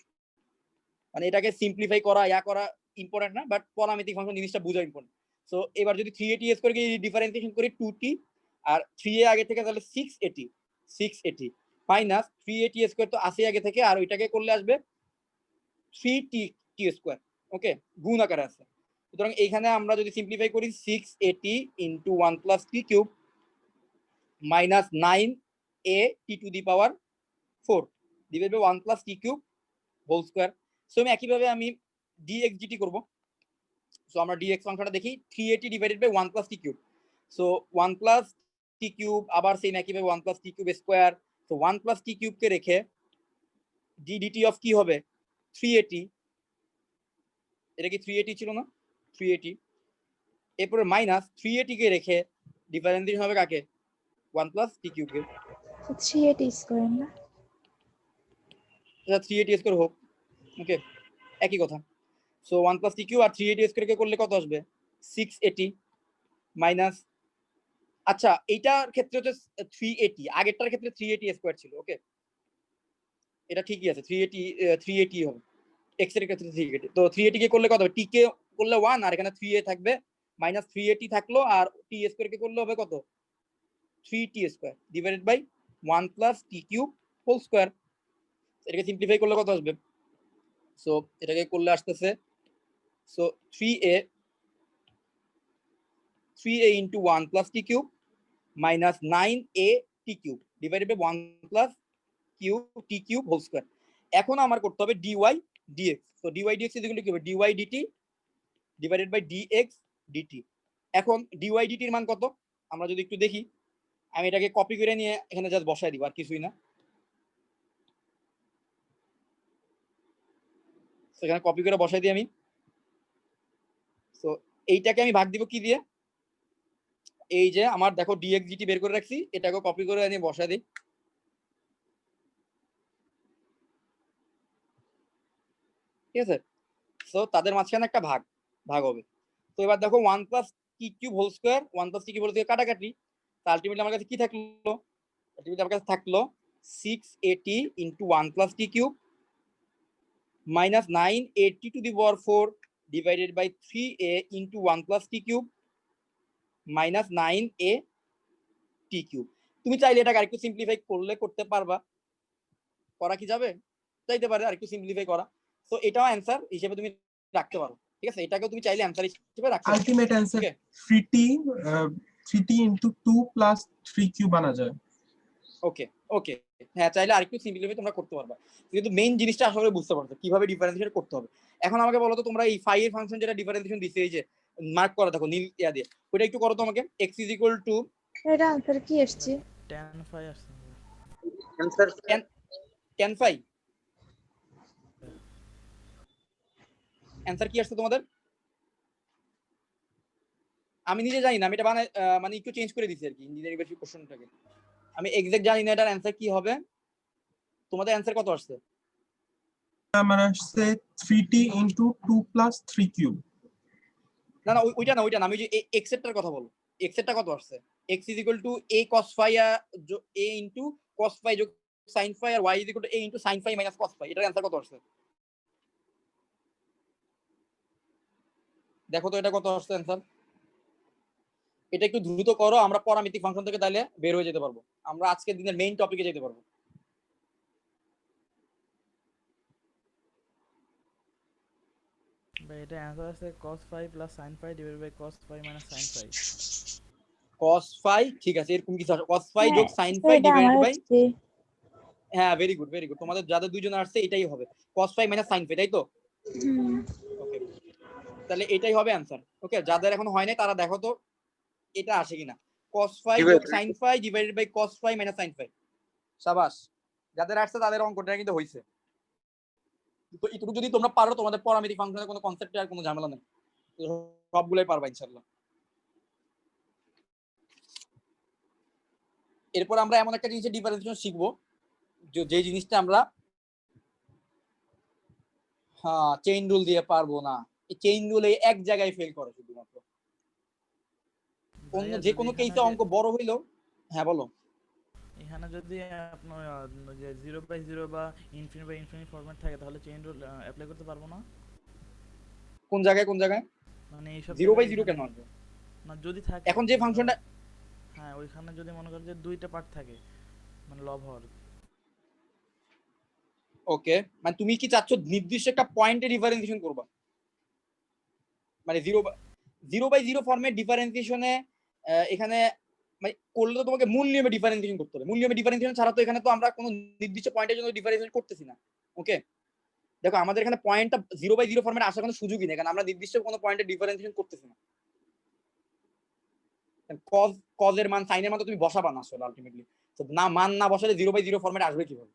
মানে এটাকে সিম্পলিফাই করা করা ইম্পর্টেন্ট না, বাট প্যারামেট্রিক ফাংশন জিনিসটা বোঝা ইম্পর্টেন্ট। সো এবার যদি 3a t² কে ডিফারেন্সিয়েশন করি 2t, আর 3a আগে থেকে তাহলে 6a মাইনাস 3a t² তো আসে আগে থেকে, আর ওইটাকে করলে আসবে 3t² ওকে, গুণ আকারে আছে। সুতরাং এইখানে আমরা যদি সিম্পলিফাই করি 6a t × 1 + t³ minus 9a t⁴ divide by 1 + t³ whole square. So আমি একইভাবে আমি dx dt করব। সো আমরা dx ফাংশনটা দেখি, 3a t divided by 1 + t³। So 1 + t cube, আবার সেম একইভাবে 1 প্লাস টি কিউব স্কোয়ার। তো 1 প্লাস টি কিউবকে রেখে ডি ডিটি অফ কি হবে 380, এটা কি 380 ছিল না 380, এরপরে মাইনাস 380 কে রেখে ডিফারেন্সিয়েশন হবে কাকে 1 প্লাস টি কিউবকে, 380 স্কয়ার না? এটা 380 স্কয়ার হোক, ওকে একই কথা। সো 1 প্লাস টি কিউব আর 380 স্কয়ার কে করলে কত আসবে 680 মাইনাস, আচ্ছা এইটার ক্ষেত্রে হচ্ছে 380, আগেরটার ক্ষেত্রে 380 স্কয়ার ছিল, ওকে এটা ঠিকই আছে 380 হবে, x এর ক্ষেত্রে 380। তো 380 কে করলে কত হবে, t কে করলে 1 আর এখানে 3a থাকবে, মাইনাস 380 থাকলো, আর t স্কয়ার কে করলে হবে কত 3t square divided by 1 plus t cube whole square. এটাকে সিম্পলিফাই করলে কত আসবে, সো এটাকে করলে আসতেছে so 3a into 1 plus t cube minus 9a t cube divided by 1 plus cube t cube whole square. এখন আমার করতে হবে dy dx, তো dy dx is equal to কি হবে dy dt divided by dx dt। এখন dy dt এর মান কত আমরা যদি একটু দেখি, আমি এটাকে কপি করে নিয়ে এখানে জাস্ট বসায় দিব আর কিছুই না, সেখানে কপি করে বসাই দিই আমি। তো এইটাকে আমি ভাগ দিব কি দিয়ে, এই যে আমার দেখো dx dt বের করে রাখছি, এটাকে কপি করে নিয়ে বসায় দিই, ঠিক আছে। সো তাদের মাঝখানে একটা ভাগ হবে। তো এবার দেখো 1 plus t cube whole square 1 plus t cube whole square কাটাকাটি, তো আলটিমেটলি আমার কাছে কি থাকলো, আলটিমেটলি আমার কাছে থাকলো 680 into 1 plus t cube minus 980 to the power 4 divided by 3a into 1 plus t cube minus 9a t cube. তুমি চাইলে এটাকে আরেকটু সিম্পলিফাই করলে করতে পারবা, করা কি যাবে, চাইতে পারে আরেকটু সিম্পলিফাই করা। তো এটাও অ্যান্সার হিসেবে তুমি রাখতে পারো, ঠিক আছে, এটাকেও তুমি চাইলে অ্যান্সার হিসেবে রাখতে পারো। Ultimate answer Okay. 3t into 2 plus 3q বানা যায়। ওকে ওকে, হ্যাঁ চাইলে আরেকটু সিম্পলিফাই তোমরা করতে পারবা, কিন্তু মেইন জিনিসটা আসলে বুঝতে পারছো কিভাবে ডিফারেন্সিয়েট করতে হবে। এখন আমাকে বলো তো তোমরা এই ফাই এর ফাংশন যেটা ডিফারেন্সিয়েশন দিছে, এই যে মার্ক করা দেখো নীল ইয়া দিয়ে, ওটা একটু করো তো আমাকে। x ইজ ইকুয়াল টু এটা আনসার কি আসছে? tan phi আসছে। অ্যানসার tan phi, অ্যান্সার কি আসছে তোমাদের, আমি নিজে জানি না, আমি এটা বানাই মানে একটু চেঞ্জ করে দিছি আর কি ইঞ্জিনিয়ারিং বেসিক কোশ্চেনটাকে, আমি এক্সাক্ট জানি না এটার অ্যান্সার কি হবে। তোমাদের অ্যান্সার কত আসছে, আমার আসছে 3t ইনটু 2 প্লাস 3q। না না ওইটা না, ওইটা না, আমি যে এক্স এরটার কথা বলো, এক্স এরটা কত আসছে, x is equal to a cos phi a into cos phi যোগ sin phi আর y is equal to a into sin phi minus cos phi, এটার অ্যান্সার কত আসছে দেখো তো, এটা কত আসছে অ্যান্সার, এটা একটু দ্রুত করো, আমরা পরামিতিক ফাংশন থেকে তাহলে বের হয়ে যেতে পারবো, আমরা আজকের দিনের মেইন টপিকে যেতে পারবো। ভাই এটা অ্যান্সার আছে cos phi plus sin phi divided by cos phi minus sin phi। cos phi ঠিক আছে, এরকম কিছু আছে cos phi হ্যাঁ, যোগ sin phi এটা আমার ডিভাইডেড বাই, আসছে। হ্যাঁ ভেরি গুড ভেরি গুড, তোমাদের যাদের দুইজনের আসছে এটাই হবে cos phi minus sin phi, তাই তো, হুম, ওকে তাহলে এটাই হবে অ্যান্সার। ওকে যাদের এখন হয় নাই তারা দেখো তো এটা আসে কিনা, cos phi যোগ sin phi divided by cos phi minus sin phi, শাবাশ, যাদের আসছে তাদের অঙ্কটা কিন্তু হইছে। তো এটুকু যদি তোমরা পারো তোমাদের পরামিতিক ফাংশনের কোনো কনসেপ্টে আর কোনো ঝামেলা নেই, সবগুলাই পারবা ইনশাআল্লাহ। এরপর আমরা এমন একটা জিনিসের ডিফারেন্সিয়েশন শিখবো যে জিনিসটা আমরা হ্যাঁ চেইন রুল দিয়ে পারবো না, এই চেইন রুলে এক জায়গায় ফেল করে শুধুমাত্র, অন্য ভাইয়া যে যদি কোনো এখানে কেসে যে- অঙ্ক বড় হইলেও, হ্যাঁ বলো, এখানে যদি আপনার যে 0/0 বা ইনফিনিটি বা ইনফিনিটি ফরম্যাট থাকে তাহলে চেইন রুল অ্যাপ্লাই করতে পারবো না, কোন জায়গায় মানে এইসব 0/0 কেন আসবে, না যদি থাকে এখন যে ফাংশনটা, হ্যাঁ ওইখানে যদি মনে করেন যে দুইটা পার্ট থাকে মানে লব হওয়ার। ওকে মানে তুমি কি চাচ্ছ নির্দিষ্ট একটা পয়েন্টে ডিফারেন্সিয়েশন করবা, মানে 0/0 ফর্মের ডিফারেন্সিয়েশনে এখানে মানে করলে তো তোমাকে মূল নিয়মে ডিফারেন্সিয়েশন করতে হবে, মূল নিয়মে ডিফারেন্সিয়েশন ছাড়া তো এখানে তো আমরা কোনো নির্দিষ্ট পয়েন্টের জন্য ডিফারেন্সিয়েশন করতেছি না। ওকে দেখো আমাদের এখানে পয়েন্টটা 0/0 ফর্মেট আসার কোনো সুযোগই নেই, কারণ আমরা নির্দিষ্ট কোনো পয়েন্টে ডিফারেন্সিয়েশন করতেছি না। কজের মান সাইনের মান তো তুমি বসাবা না আসলে আলটিমেটলি। তো না মান না বসালে 0/0 ফরম্যাট আসবে কিভাবে?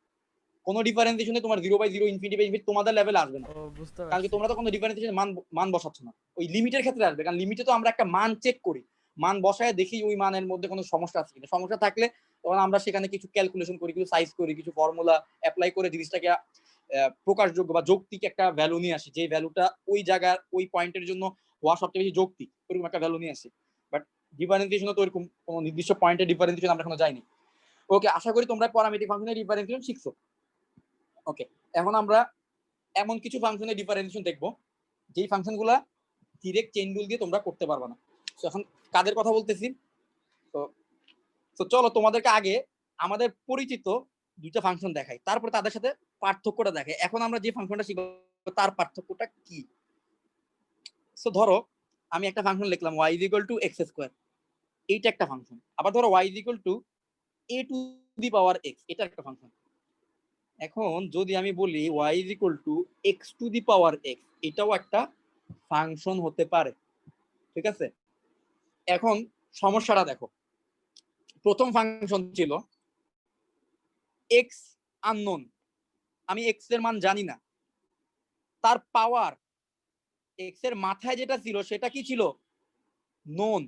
কোনো ডিফারেন্সিয়েশনে তোমার 0/0 ইনফিনিটি বাই ইনফিনিটি তোমাদের লেভেলে আসবে না, ও বুঝতে কারণ কি পারছি। তোমরা তো কোনো ডিফারেন্সিয়েশন মান বসাচ্ছ না। ওই লিমিটের ক্ষেত্রে আসবে, কারণ লিমিটে তো আমরা একটা মান চেক করি, মান বসায় দেখি ওই মানের মধ্যে কোনো সমস্যা আছে কিনা। সমস্যা থাকলে তখন আমরা সেখানে কিছু ক্যালকুলেশন করি, কিছু সাইজ করি, কিছু ফর্মুলা অ্যাপ্লাই করে জিনিসটাকে প্রকাশযোগ্য বা যৌক্তিক একটা ভ্যালু নিয়ে আসি, যে ভ্যালুটা ওই জায়গার ওই পয়েন্টের জন্য হওয়া সবচেয়ে বেশি যৌক্তিক, ওরকম একটা ভ্যালু নিয়ে আসি। বাট ডিফারেন্সিয়েশনে তো এরকম কোনো নির্দিষ্ট পয়েন্টের ডিফারেন্সিয়েশন আমরা এখনো যাইনি। ওকে, আশা করি তোমরা প্যারামেট্রিক ফাংশনের ডিফারেন্সিয়েশন শিখছো। ওকে, এখন আমরা এমন কিছু ফাংশনের ডিফারেন্সিয়েশন দেখবো যেই ফাংশনগুলা ডিরেক্ট চেইন রুল দিয়ে তোমরা করতে পারবে না। তো এখন কাদের কথা বলতেছি? তো চলো তোমাদেরকে আগে আমাদের পরিচিত দুইটা ফাংশন দেখাই, তারপর তাদের সাথে পার্থক্যটা দেখাই। এখন আমরা যে ফাংশনটা শিখবো তার পার্থক্যটা কি। সো ধরো আমি একটা ফাংশন লিখলাম y = x², এইটা একটা ফাংশন। আবার ধরো y = a⁴x, এটা একটা ফাংশন। এখন যদি আমি বলি y = x⁴x, এটাও একটা ফাংশন হতে পারে, ঠিক আছে? এখন সমস্যাটা দেখো, প্রথম ফাংশন ছিল x আননোন, আমি x এর মান জানি না, তার পাওয়ার x এর মাথায় যেটা ছিল সেটা কি ছিল? নোন,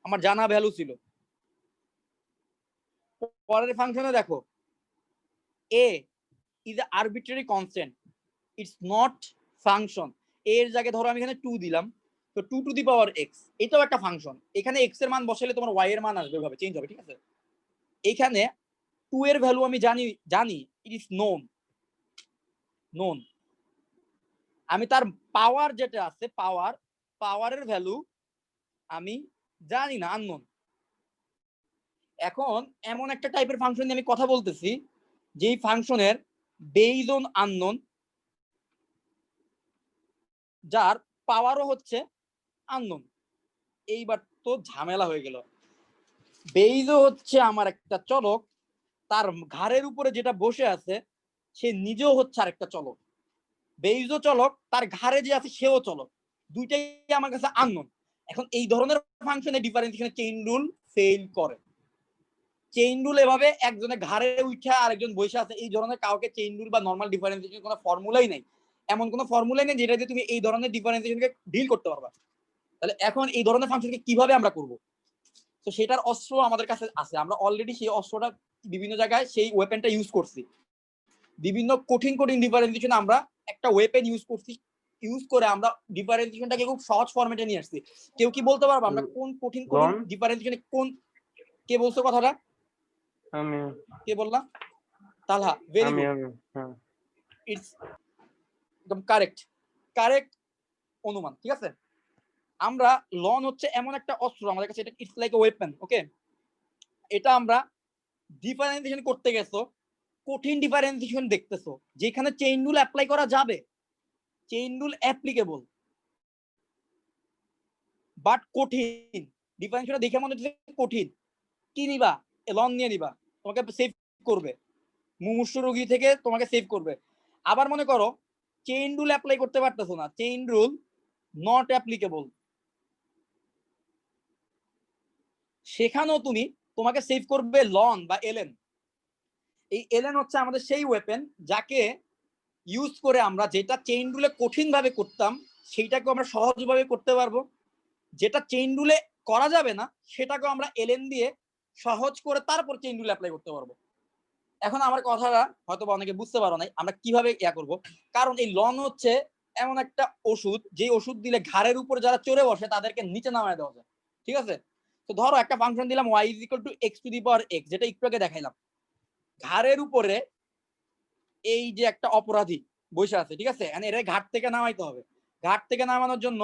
আমার জানা ভ্যালু ছিল। পরের ফাংশনে দেখো a is an arbitrary constant, it's not function। এর জায়গায় ধরো আমি এখানে 2 দিলাম, তো 2⁴x, এটাও একটা ফাংশন। এখানে x এর মান বসালে তোমার y এর মান আসবে, ওইভাবে চেঞ্জ হবে, ঠিক আছে? এখানে 2 এর ভ্যালু আমি জানি ইট ইজ নোন। আমি তার পাওয়ার যেটা আছে, পাওয়ারের ভ্যালু আমি জানি না, আননোন। এখন এমন একটা টাইপের ফাংশন নিয়ে আমি কথা বলতেছি যেই ফাংশনের বেজ অন আননোন, যার পাওয়ারও হচ্ছে আননোন। এইবার তো ঝামেলা হয়ে গেল। বেইজও হচ্ছে আমার একটা চলক, তার ঘাড়ের উপরে যেটা বসে আছে সে নিজেও হচ্ছে আরেকটা চলক। বেইজও চলক, তার ঘাড়ে যে আছে সেও চলক, দুইটাই আমার কাছে আননোন। এখন এই ধরনের ফাংশনের ডিফারেন্সিয়েশনে চেইন রুল ফেল করে। চেইন রুল এভাবে একজনের ঘাড়ে উঠা আরেকজন বসে আছে, এই ধরনের কাউকে চেইন রুল বা নরমাল ডিফারেন্সিয়েশন কোনো ফর্মুলাই নাই, এমন কোনো ফর্মুলাই নেই যেটা দিয়ে তুমি এই ধরনের ডিফারেন্সিয়েশনকে ডিল করতে পারবা। তাহলে এখন এই ধরনের ফাংশনকে কিভাবে আমরা করব? তো সেটার অস্ত্র আমাদের কাছে আছে, আমরা অলরেডি সেই অস্ত্রটা বিভিন্ন জায়গায় সেই ওয়েপেনটা ইউজ করছি। বিভিন্ন কঠিন ডিফারেন্সিয়েশন আমরা একটা ওয়েপেন ইউজ করে আমরা ডিফারেন্সিয়েশনটাকে খুব সহজ ফরম্যাটে নিয়ে আসছি। কেউ কি বলতে পারবো আমরা কোন কঠিন ডিফারেন্সিয়েশনে কোন, কে বলছো কথাটা? আমি। কে বললাম? তালহা, ভেরি গুড, ইটস একদম কারেক্ট অনুমান, ঠিক আছে? আমরা লন হচ্ছে এমন একটা অস্ত্র আমাদের কাছে, এটা ইটস লাইক এ ওয়েপেন। ওকে, এটা আমরা ডিফারেন্সিয়েশন করতে গেছো, কঠিন ডিফারেন্সিয়েশন দেখতেছো যেখানে চেইন রুল অ্যাপ্লাই করা যাবে, চেইন রুল অ্যাপ্লিকেবল, বাট কঠিন ডিফারেন্সিয়েশন দেখে মনে হচ্ছে কঠিন। কি নিবা? লন নিয়ে নিবা, তোমাকে সেভ করবে, মুমূর্ষু রোগী থেকে তোমাকে সেভ করবে। আবার মনে করো চেইন রুল অ্যাপ্লাই করতে পারতেছো না, চেইন রুল নট অ্যাপ্লিকেবল, সেখানেও তোমাকে সেভ করবে লন বা এলএন। এই এলএন হচ্ছে আমাদের সেই ওয়েপেন যাকে ইউজ করে আমরা যেটা চেইন রুলে কঠিন ভাবে করতাম সেইটাকে আমরা সহজভাবে করতে পারবো, যেটা চেইন রুলে করা যাবে না সেটাকে আমরা এলএন দিয়ে সহজ করে তারপর চেইন রুল অ্যাপ্লাই করতে পারবো। এখন আমার কথাটা হয়তো অনেকে বুঝতে পারো নাই, আমরা কিভাবে করব। কারণ এই লন হচ্ছে এমন একটা ওষুধ, যে ওষুধ দিলে ঘাড়ের উপর যারা চড়ে বসে তাদেরকে নিচে নামায় দেওয়া যায়, ঠিক আছে? তো ধরো একটা ফাংশন দিলাম y = x⁴x, যেটা একটু আগে দেখাইলাম। ঘাড়ের উপরে এই যে একটা অপরাধী বসে আছে, ঠিক আছে? এর ঘাট থেকে নামাইতে হবে। ঘাট থেকে নামানোর জন্য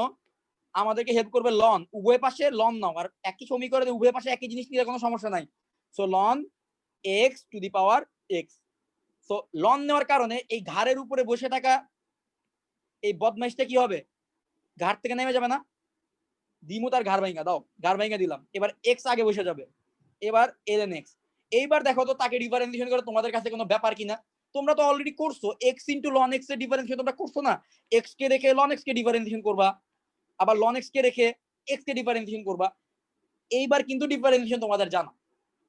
আমাদেরকে হেল্প করবে লন। উভয় পাশে লন নাও, আর একই সমীকরণে উভয় পাশে একই জিনিস নিলে কোনো সমস্যা নাই। So loan x⁴x। So loan নেওয়ার কারণে এই ঘাড়ের উপরে বসে থাকা এই বদমাইশটা কি হবে? ঘাট থেকে নেমে যাবে না, দিমু তার ঘাড় ভাঙা দাও, ঘাড় ভাঙা দিলাম, এবার x আগে বসে যাবে, এবার ln x। এইবার দেখো তো তাকে ডিফারেন্সিয়েশন করে তোমাদের কাছে কোনো ব্যাপার কিনা। তোমরা তো অলরেডি করছো, x * ln x এর ডিফারেন্সিয়েশন তোমরা করছো না? x কে রেখে ln x কে ডিফারেন্সিয়েশন করবা, আবার ln x কে রেখে x কে ডিফারেন্সিয়েশন করবা। এইবার কিন্তু ডিফারেন্সিয়েশন তোমাদের জানা।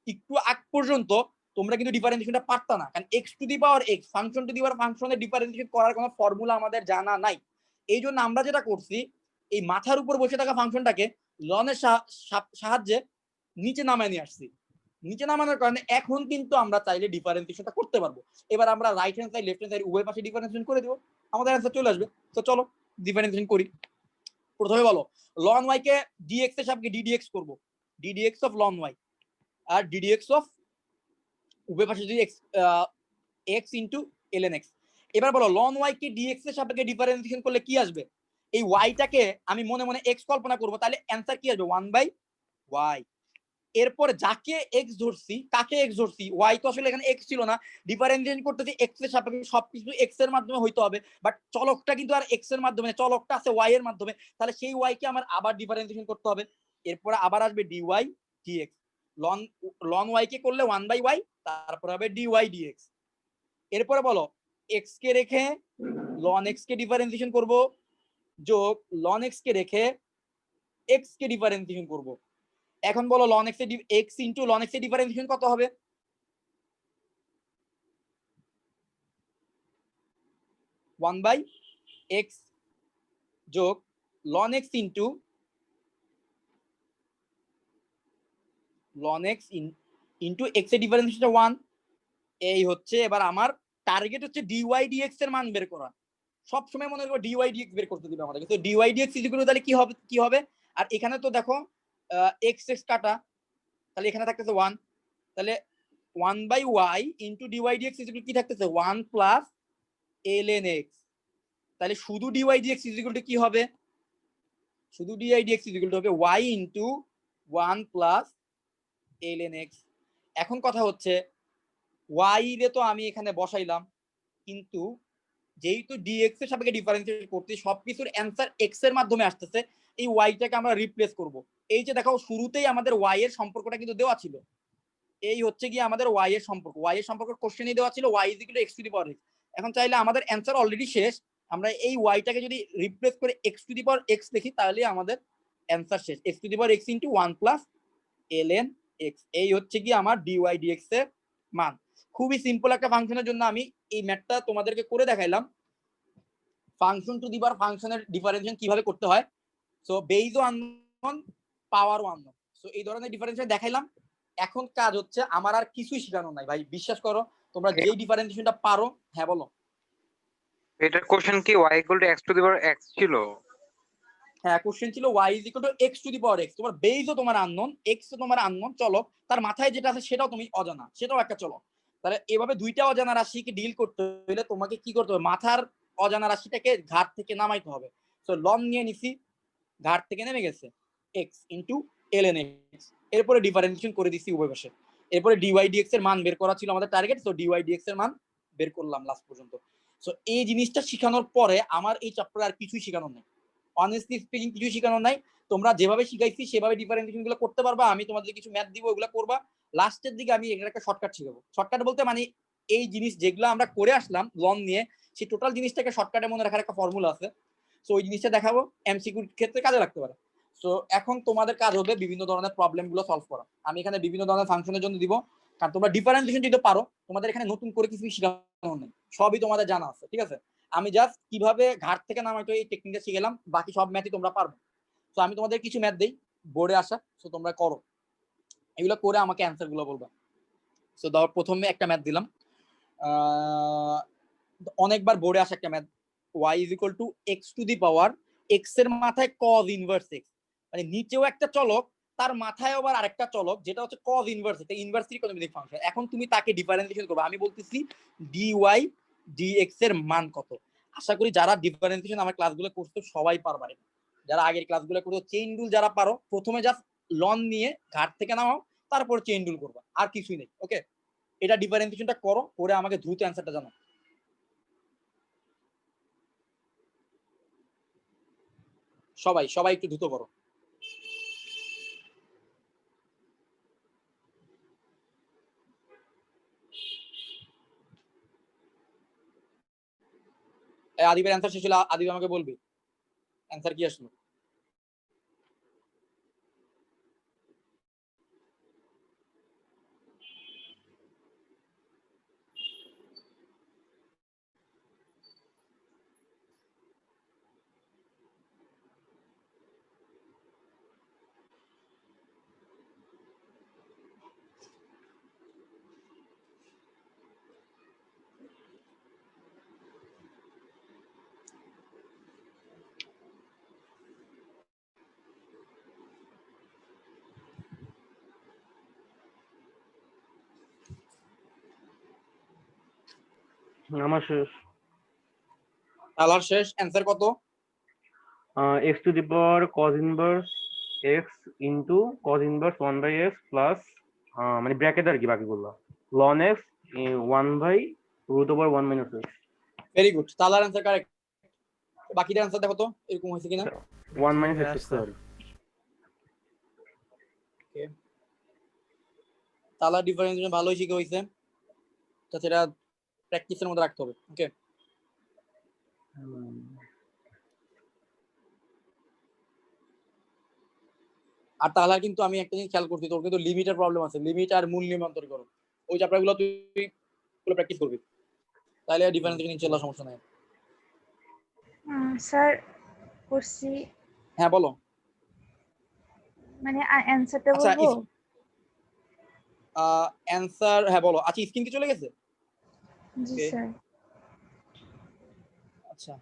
একটু আগ পর্যন্ত তোমরা কিন্তু ডিফারেন্সিয়েশনটা পারতা না, কারণ x to the power x function to the power ফাংশনের ডিফারেন্সিয়েট করার কোনো ফর্মুলা আমাদের জানা নাই। এই জন্য আমরা যেটা করছি, এই মাথার উপর বসে থাকা ফাংশনটাকে লনের সাহায্যে নিচে নামায় নিয়ে আসছি। নিচে নামানোর কারণে এখন কিন্তু আমরা চাইলে ডিফারেন্সিয়েশনটা করতে পারবো। এবার আমরা right hand side left hand side উভয় পাশে ডিফারেন্সিয়েশন করে দিব, আমাদের অ্যান্সার চলে আসবে। তো চলো ডিফারেন্সিয়েশন করি। প্রথমে বলো লন ওয়াই কে ডিএক্স এর সাপেক্ষে ডিডিএক্স করব, ডিডিএক্স অফ লন ওয়াই আর ডিডিএক্স অফ উভয় পাশে যদি এক্স ইন্টু ln x। এবার বলো লন ওয়াই কে ডিএক্স এর সাপেক্ষে ডিফারেন্সিয়েশন করলে কি আসবে? এই ওয়াইটাকে আমি মনে মনে এক্স কল্পনা করব, তাহলে অ্যান্সার কি আসবে? 1/y। এরপর যাকে এক্স ধরছি, কাকে এক্স ধরছি, ওয়াই তো আসলে এখানে এক্স ছিল না, ডিফারেন্সিয়েশন করতেছি এক্স এর সাপেক্ষে, সবকিছু এক্স এর মাধ্যমে হইতে হবে, বাট চলকটা কিন্তু আর এক্স এর মাধ্যমে, চলকটা আছে ওয়াই এর মাধ্যমে, তাহলে সেই ওয়াই কে আমার আবার ডিফারেন্সিয়েশন করতে হবে। এরপর আবার আসবে ডিওয়াই ডিএক্স। লন ওয়াই কে করলে 1/y, তারপর হবে ডিওয়াই ডিএক্স। এরপরে বলো এক্স কে রেখে লন এক্স কে ডিফারেন্সিয়েশন করব, যোগ লন এক্স কে রেখে এক্স কে ডিফারেন্সিয়েশন করব। এখন বলো ln x x into ln x এর ডিফারেন্সিয়েশন কত হবে? 1/x যোগ ln x into ln x into x এর ডিফারেন্সিয়েশনটা 1। এই হচ্ছে এবার আমার টার্গেট হচ্ছে ডিওয়াই ডিএক্স এর মান বের করা। সবসময় মনে রাখবো ডিওয়াই ডিএক্স বের করতে দিবে আমাদেরকে। তো d y d x is equal to তাহলে কি হবে? আর এখানে তো দেখো এক্স এক্স কাটা, তাহলে এখানে থাকতেছে 1, তাহলে 1/y into d y d x is equal কি থাকতেছে? 1 প্লাস ln x। তাহলে শুধু d y d x is equal to কি হবে? শুধু d y d x is equal to হবে y into 1 plus ln x। এখন কথা হচ্ছে y রে তো আমি এখানে বসাইলাম, কিন্তু যেহেতু dx এর সাপেক্ষে ডিফারেন্সিয়েট করতে সবকিছুর অ্যান্সার x এর মাধ্যমে আসতেছে, এই y টাকে আমরা রিপ্লেস করব। এই যে দেখো শুরুতেই আমাদের y এর সম্পর্কটা কিন্তু দেওয়া ছিল, এই হচ্ছে কি আমাদের y এর সম্পর্ক, y এর সম্পর্ক কোশ্চেনই দেওয়া ছিল y is equal to x to the power x। এখন চাইলে আমাদের অ্যান্সার অলরেডি শেষ, আমরা এই y টাকে যদি রিপ্লেস করে x to the power x লিখি তাহলে আমাদের অ্যান্সার শেষ, x to the power x into 1 plus ln x। এই হচ্ছে কি আমার dy dx এর মান। খুবই সিম্পল একটা ফাংশনের জন্য আমি এই ম্যাথটা তোমাদেরকে করে দেখাইলাম, ফাংশন টু দি পাওয়ার ফাংশনের ডিফারেন্সিয়েশন কিভাবে করতে হয়। সো বেইজ ও আননোন, পাওয়ার ও আননোন, সো এই ধরনের ডিফারেন্সিয়েশন দেখাইলাম। এখন কাজ হচ্ছে আমার আর কিছুই শেখানো নাই ভাই, বিশ্বাস করো তোমরা যেই ডিফারেন্সিয়েশনটা পারো। হ্যাঁ বলো। এটা কোশ্চেন কি y equal to x to the power x ছিল? হ্যাঁ কোশ্চেন ছিল y is equal to x to the power x। তোমার বেইজও তোমার আননোন, x ও তোমার আননোন, চলো তার মাথায় যেটা আছে সেটাও তুমি অজানা, সেটাও একটা চলো। তাহলে এভাবে দুইটা অজানা রাশিকে ডিল করতে হলে তোমাকে কি করতে হবে? মাথার অজানা রাশিটাকে ঘাট থেকে নামাইতে হবে। সো লন নিয়ে নিছি, ঘাট থেকে নেমে গেছে x ইন্টু ln x। এরপরে ডিফারেন্সিয়েশন করে দিছি উভয় পাশে। এরপরে ডিওয়াই ডিএক্স এর মান বের করা ছিল আমাদের টার্গেট, সো ডিওয়াই ডিএক্স এর মান বের করলাম লাস্ট পর্যন্ত। সো এই জিনিসটা শেখানোর পরে আমার এই চ্যাপ্টারে আর কিছুই শেখানোর নেই, অনেস্টলি স্পিকিং কিছুই শেখানোর নাই। তোমরা যেভাবে শিখাইছি সেভাবে ডিফারেন্সিয়েশন গুলো করতে পারবা, আমি তোমাদের কিছু ম্যাথ দিব, ওগুলো করবা। লাস্টের দিকে আমি এখানে একটা শর্টকাট শিখাবো। শর্টকাট বলতে মানে এই জিনিস যেগুলো আমরা করে আসলাম লন নিয়ে, সেই টোটাল জিনিসটাকে শর্টকাটে মনে রাখার একটা ফর্মুলা আছে। সো ওই জিনিসটা দেখাবো, এমসিকিউর ক্ষেত্রে কাজে লাগতে পারে। সো এখন তোমাদের কাজ হবে বিভিন্ন ধরনের প্রবলেম গুলো সলভ করা। আমি এখানে বিভিন্ন ধরনের ফাংশনের জন্য দিব, কারণ তোমরা ডিফারেন্সিয়েশন যদি পারো, তোমাদের এখানে নতুন করে কিছু শেখানো নেই, সবই তোমাদের জানা আছে, ঠিক আছে? আমি জাস্ট কিভাবে ঘাট থেকে নামাইতে এই টেকনিকটা শিখেলাম, বাকি সব ম্যাথই তোমরা পারবে। তো আমি তোমাদের কিছু ম্যাথ দেই বোর্ডে আসা, সো তোমরা করো, এগুলো করে আমাকে অ্যান্সার গুলো বলবা। সো ধর প্রথমে একটা ম্যাথ দিলাম, অনেকবার বোর্ডে আসা একটা math, y is equal to x to the power x এর মাথায় cos ইনভার্স x, মানে নিচেও একটা চলক তার মাথায় আবার আরেকটা চলক যেটা হচ্ছে cos ইনভার্স, এটা ইনভার্স ত্রিকোণমিতিক ফাংশন। এখন তুমি তাকে ডিফারেন্সিয়েশন করবে, আমি বলতেছি dy dx এর মান কত। আশা করি যারা ডিফারেন্সিয়েশন আমার ক্লাসগুলো করছো সবাই পারবা, যারা আগের ক্লাসগুলো করছো চেইন রুল যারা পারো, প্রথমে জাস্ট লন নিয়ে ঘাট থেকে নামাও, তারপর চেইন রুল করবা, আর কিছুই নেই। ওকে, এটা ডিফারেন্সিয়েশনটা করো, করে আমাকে দ্রুত অ্যান্সারটা জানাও। সবাই সবাই একটু দ্রুত করো। আদিবের অ্যান্সার শেষ হলে আদিব আমাকে বলবি অ্যান্সার কি আসলো। আমার শেষ। তাহলে শেষ অ্যান্সার কত? x to the power cos inverse x into cos inverse 1/x plus মানে ব্র্যাকেট আর কি বাকিগুলো ln x 1/√1 - x। Very good, তাহলে অ্যান্সার কারেক্ট। বাকিটা অ্যান্সার দেখো তো এরকম হয়েছে কিনা। 1 - জি, x আসছে। স্কয়ার। তাহলে ডিফারেন্সিয়েশন ভালোই শিখে হয়েছে, তো সেটা প্র্যাকটিসের মধ্যে রাখতে হবে। ওকে, আর তাহলে কিন্তু আমি একটা জিনিস খেয়াল করছি, তোর কিন্তু লিমিটের প্রবলেম আছে, লিমিট আর মূল নিয়ন্ত্রণ করো, ওই চ্যাপ্টারগুলো তুই প্র্যাকটিস করবি, তাহলে ডিফারেন্সিয়েশন ইনশাআল্লাহ সমস্যা নাই। স্যার করছি, হ্যাঁ বলো। মানে অ্যান্সারটা আচ্ছা, বলবো? অ্যান্সার হ্যাঁ বলো। আচ্ছা, স্ক্রিন কি চলে গেছে? জি Okay. স্যার। আচ্ছা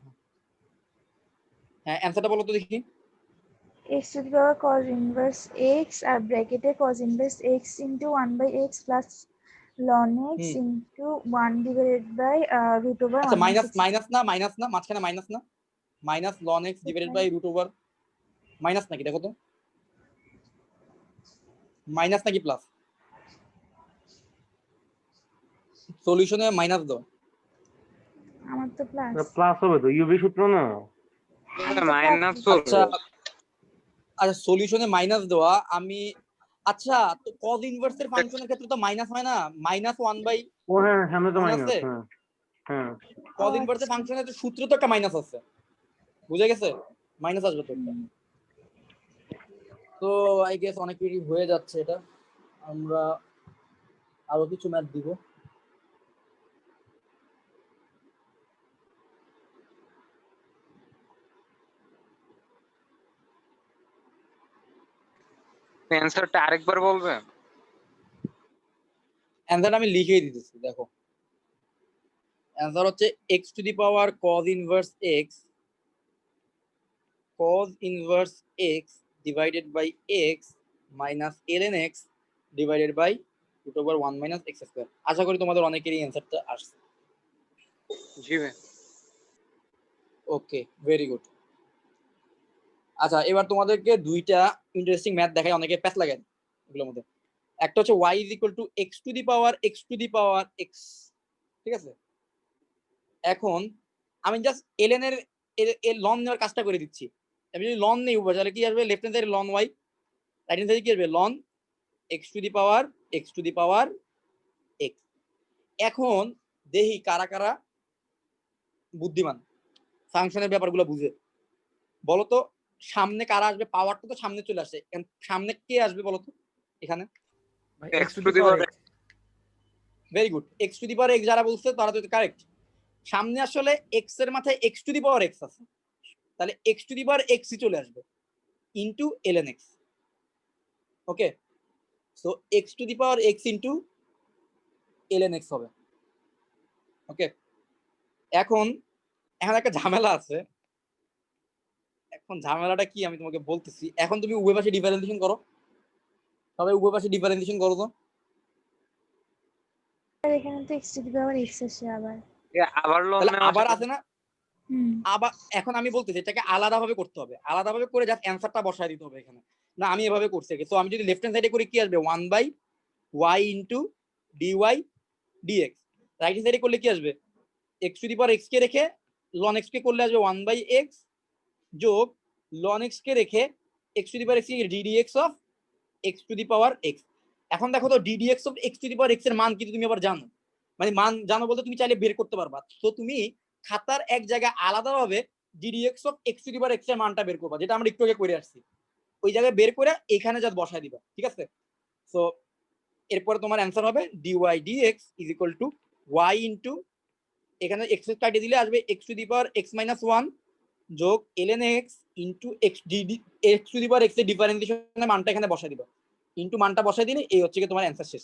হ্যাঁ, অ্যান্সারটা বলো তো দেখি। x to the power cos inverse x আর ব্র্যাকেটে cos inverse x into 1/x plus ln x into 1 divided by √1 আচ্ছা, মাইনাস - মাইনাস না মাঝখানে মাইনাস না, minus ln x divided by √, মাইনাস নাকি দেখো তো, মাইনাস নাকি প্লাস? সলিউশনে মাইনাস দাও। আমার তো প্লাস। প্লাস হবে তো, ইউভি সূত্র না। মাইনাস আচ্ছা আচ্ছা, সলিউশনে মাইনাস দেওয়া আমি, আচ্ছা তো cos ইনভার্সের ফাংশনের ক্ষেত্রে তো মাইনাস হয় না, -1 বাই, ও হ্যাঁ, সামনে তো মনে মাইনাস। আছে? হ্যাঁ হ্যাঁ। cos ইনভার্সের ফাংশনের তো সূত্র তো একটা মাইনাস আছে, বুঝে গেছে? মাইনাস আসবে তো একটা। তো আই গেস অনেক কিছু হয়ে যাচ্ছে, এটা আমরা আরো কিছু ম্যাথ দিব। অ্যান্সারটা আরেকবার বলবে? অ্যান্সার আমি লিখেই দিতেছি, দেখো অ্যান্সার হচ্ছে x to the power cos inverse x divided by x minus ln x divided by √1 - x square. আশা করি তোমাদের অনেকেরই অ্যান্সারটা আসছে। জি ভাই। Okay, very good. আচ্ছা, এবার তোমাদেরকে দুইটা ইন্টারেস্টিং ম্যাথ দেখাই, অনেকে প্যাচ লাগে এগুলোর মধ্যে। একটা হচ্ছে y is equal to x to the power x, ঠিক আছে? এখন আমি জাস্ট ln এর লন নেওয়ার কাজটা করে দিচ্ছি। আমি যদি লন নেই উপরে, তাহলে কি আসবে? লেফট হ্যান্ড সাইডে লন y, রাইট হ্যান্ড সাইডে কি আসবে? Ln x to the power x। এখন দেখি কারা কারা বুদ্ধিমান, ফাংশনের ব্যাপারগুলো বুঝে। বলো তো সামনে কারা আসবে? পাওয়ারটা তো সামনে চলে আসে, সামনে কে আসবে বলো তো এখানে? x to the power very good, x to the power x যারা বলছে তারা তো কারেক্ট। সামনে আসলে x এর মাথায় x to the power x আছে, তাহলে x to the power x ই চলে আসবে into ln x। Okay, so x to the power x into ln x হবে। ওকে, এখন একটা ঝামেলা আছে। এখন ঝামেলাটা কি আমি তোমাকে বলতেছি। এখন তুমি উভয় পাশে ডিফারেন্সিয়েশন করো, তবে উভয় পাশে ডিফারেন্সিয়েশন করো তো। আর এখানে তো x to the power x আসে আবার। আবার লন তাহলে নেওয়া আবার আছে না? হুম। আবার এখন আমি বলতেছি এটাকে আলাদাভাবে করতে হবে, আলাদাভাবে করে জাস্ট অ্যানসারটা বসায় দিতে হবে এখানে। না আমি এভাবে করছি, তো আমি যদি লেফট হ্যান্ড সাইডে করি কি আসবে? 1/y into dy dx। Right hand সাইডে করলে কি আসবে? x to the power x কে রেখে ln x কে করলে আসবে 1/x যোগ ln x কে রেখে x to the power x K ddx of x to the power x। এখন দেখো তো ddx of x to the power x এর মান কি তুমি আবার জানো? মানে মান জানো বলতে তুমি চাইলে বের করতে পারবা। তো তুমি খাতার এক জায়গায় আলাদাভাবে ddx of x to the power x এর মানটা বের করবা, যেটা আমরা একটু আগে করে আসছি। ওই জায়গায় বের করে এখানে যা বসায় দিবা, ঠিক আছে? সো এরপরে তোমার অ্যান্সার হবে dy dx is equal two y into, এখানে x কাটিয়ে দিলে আসবে x to the power x minus 1 যোগ ln x into x to the power x এর ডিফারেন্সিয়েশনের মানটা এখানে বসায় দিবা, ইনটু মানটা বসায় দিলে এই হচ্ছে কি তোমার অ্যান্সার শেষ।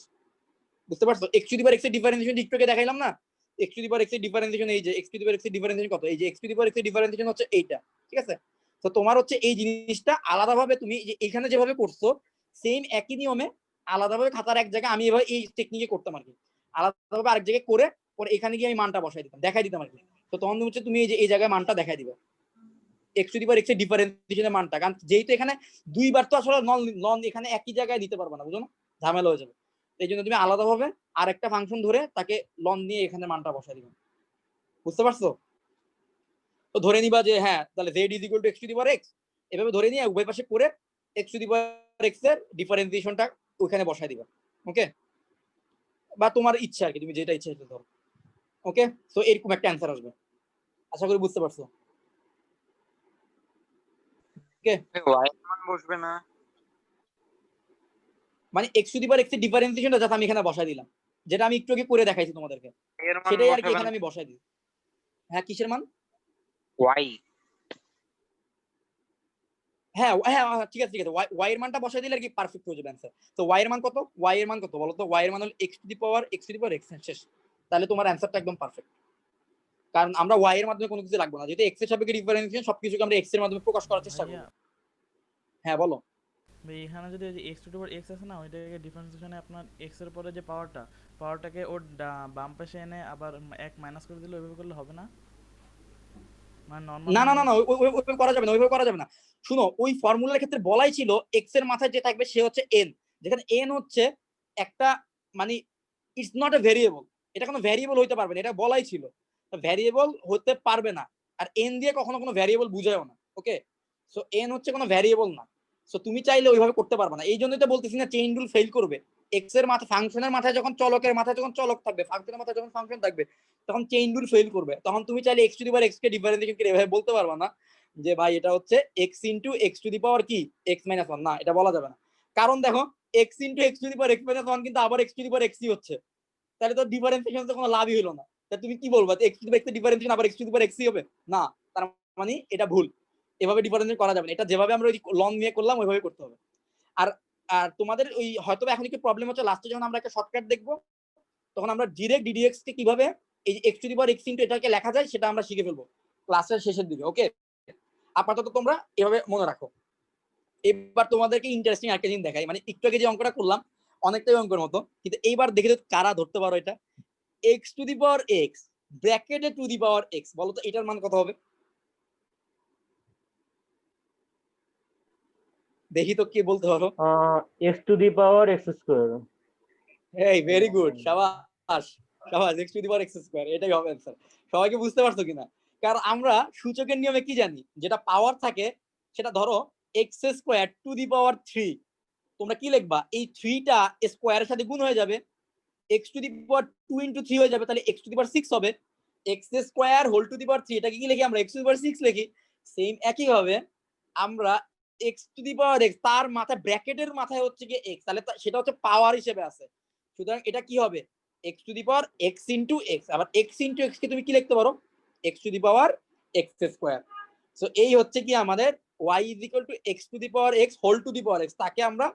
বুঝতে পারছো? x to the power x এর ডিফারেন্সিয়েশন একটু আগে দেখাইলাম না? x to the power x এর ডিফারেন্সিয়েশন এই যে x to the power x এর ডিফারেন্সিয়েশন কত? এই যে x to the power x এর ডিফারেন্সিয়েশন হচ্ছে এইটা, ঠিক আছে? তো তোমার হচ্ছে এই জিনিসটা আলাদাভাবে তুমি এখানে যেভাবে করছো সেম একই নিয়মে আলাদাভাবে খাতার এক জায়গায় আমি এভাবে এই টেকনিকে করতাম আর কি, আলাদাভাবে আরেক জায়গায় করে পরে এখানে গিয়ে আমি মানটা বসাই দিতাম, দেখাই দিতাম আর কি। তো তখন হচ্ছে তুমি এই যে এই জায়গায় মানটা দেখাই দিবে x to the power x এর ডিফারেন্সিয়েশনের মানটা, কারণ যেহেতু এখানে দুইবার তো আসলে নন এখানে একই জায়গায় দিতে পারবে না, বুঝো না, ঝামেলা হয়ে যাবে। এই জন্য তুমি আলাদাভাবে আরেকটা ফাংশন ধরে তাকে লন নিয়ে এখানে মানটা বসাই দিবে, বুঝতে পারছো? তো ধরে নিবা যে হ্যাঁ তাহলে z is equal to x to the power x, এভাবে ধরে নিয়ে উভয় পাশে করে x to the power x এর ডিফারেন্সিয়েশনটা ওখানে বসাই দিবা, ওকে? বা তোমার ইচ্ছা আর কি, তুমি যেটা ইচ্ছা সেটা ধরো, ওকে? সো এরকম একটা অ্যান্সার আসবে, আশা করি বুঝতে পারছো। ওকে, y এর মান বসবে না? মানে x to the power x এর ডিফারেন্সিয়েশনটা যাতে আমি এখানে বসাই দিলাম, যেটা আমি একটু আগে করে দেখাইছি তোমাদেরকে, এর মান সেটাই আর কি বসাবে এখানে না? আমি বসাই দিই। হ্যাঁ কিসের মান? y হ্যাঁ হ্যাঁ হ্যাঁ, ঠিক আছে ঠিক আছে, y এর মানটা বসাই দিলে আর কি পারফেক্ট হয়ে যাবে অ্যান্সার। তো y এর মান কত? y এর মান কত বলো তো? y এর মান হলো x to the power x শেষ, তাহলে তোমার অ্যান্সারটা একদম পারফেক্ট, কারণ আমরা y এর মাধ্যমে কোনো কিছু লাগবে না, যেহেতু x এর সাপেক্ষে ডিফারেন্সিয়েশন সবকিছুকে আমরা x এর মাধ্যমে প্রকাশ করার চেষ্টা করব। ভাইয়া হ্যাঁ বলো। ভাই এখানে যদি x to the power x আছে না, ওইটাকে ডিফারেন্সিয়েশনে আপনার x এর পরে যে পাওয়ারটাকে ওর বাম পাশে এনে আবার 1 মাইনাস করে দিলে ওইভাবে করলে হবে না? মানে নরমাল না না না না, ওইভাবে করা যাবে না, ওইভাবে করা যাবে না। শুনো, ওই ফর্মুলার ক্ষেত্রে বলাই ছিল x এর মাথায় যে থাকবে সে হচ্ছে n, যেখানে n হচ্ছে একটা মানে ইটস নট এ ভেরিয়েবল, এটা কোনো ভ্যারিয়েবল হইতে পারবে না, এটা বলাই ছিল ভ্যারিয়েবল হতে পারবে না, আর n দিয়ে কখনো কোনো ভ্যারিয়েবল বুঝায়ও না, ওকে? সো n হচ্ছে কোনো ভ্যারিয়েবল না, সো তুমি চাইলে ওইভাবে করতে পারবে না। এই জন্যই তো বলতেছি না চেইন রুল ফেল করবে। x এর মাথায় ফাংশনের মাথায় যখন চলকের মাথায় যখন চলক থাকবে, ফাংশনের মাথায় যখন ফাংশন থাকবে, তখন চেইন রুল ফেল করবে। তখন তুমি চাইলে x to the power x K differentiation করে এভাবে বলতে পারবা না যে ভাই এটা হচ্ছে x into x to the power কি x মাইনাস 1, না এটা বলা যাবে না। কারণ দেখো x into x to the power x minus 1 কিন্তু আবার x to the power x হচ্ছে, তাহলে তো ডিফারেন্সিয়েশন তো কোনো লাভই হলো না। তা তুমি কি বলবা x to the power x এর ডিফারেন্সিয়েশন আবার x to the power x হবে? না, তার মানে এটা ভুল, এভাবে ডিফারেন্সিয়েশন করা যাবে না। এটা যেভাবে আমরা ওই লং নিয়ে করলাম ওইভাবে করতে হবে। আর আর তোমাদের ওই হয়তো এখন একটু প্রবলেম হচ্ছে, লাস্টে যখন আমরা একটা শর্টকাট দেখবো তখন আমরা ডিরেক্ট ডিডিএক্স কে কিভাবে এই x to the power x into এটাকে লেখা যায় সেটা আমরা শিখে ফেলবো ক্লাসের শেষের দিকে, ওকে? আপাতত তোমরা এভাবে মনে রাখো। এবার তোমাদেরকে ইন্টারেস্টিং একটা জিনিস দেখাই, মানে একটু আগে যে অঙ্কটা করলাম অনেকটাই অঙ্কের মতো, কিন্তু এইবার দেখে তো কারা ধরতে পারো এটা। x to the power x ব্র্যাকেটে টু দি পাওয়ার x, বলো তো এটার মান কত হবে? দেখি তো কে বলতে পারো। x to the power x square. এই ভেরি গুড, শাবাশ শাবাশ, x to the power x square, এটাই হবে অ্যানসার। সবাইকে বুঝতে পারছো কিনা? কারণ আমরা সূচকের নিয়মে কি জানি, যেটা পাওয়ার থাকে সেটা ধরো x square to the power 3, তোমরা কি লিখবা? এই 3টা স্কয়ারের সাথে গুণ হয়ে যাবে, x to the power 2 into 3 হয়ে যাবে, তাহলে x টু দি পাওয়ার 6 হবে। x square whole to the power 3, এটাকে কি লিখি আমরা? x টু দি পাওয়ার 6 লিখি। সেম একই ভাবে আমরা x to the power x তার মাথায় ব্র্যাকেটের মাথায় হচ্ছে কি x, তাহলে সেটা হচ্ছে পাওয়ার হিসেবে আছে। সুতরাং এটা কি হবে? x to the power x into x, আবার x ইনটু x কে তুমি কি লিখতে পারো? x to the power x square. So এই হচ্ছে কি আমাদের y is equal to x to the power x whole to the power x, তাকে আমরা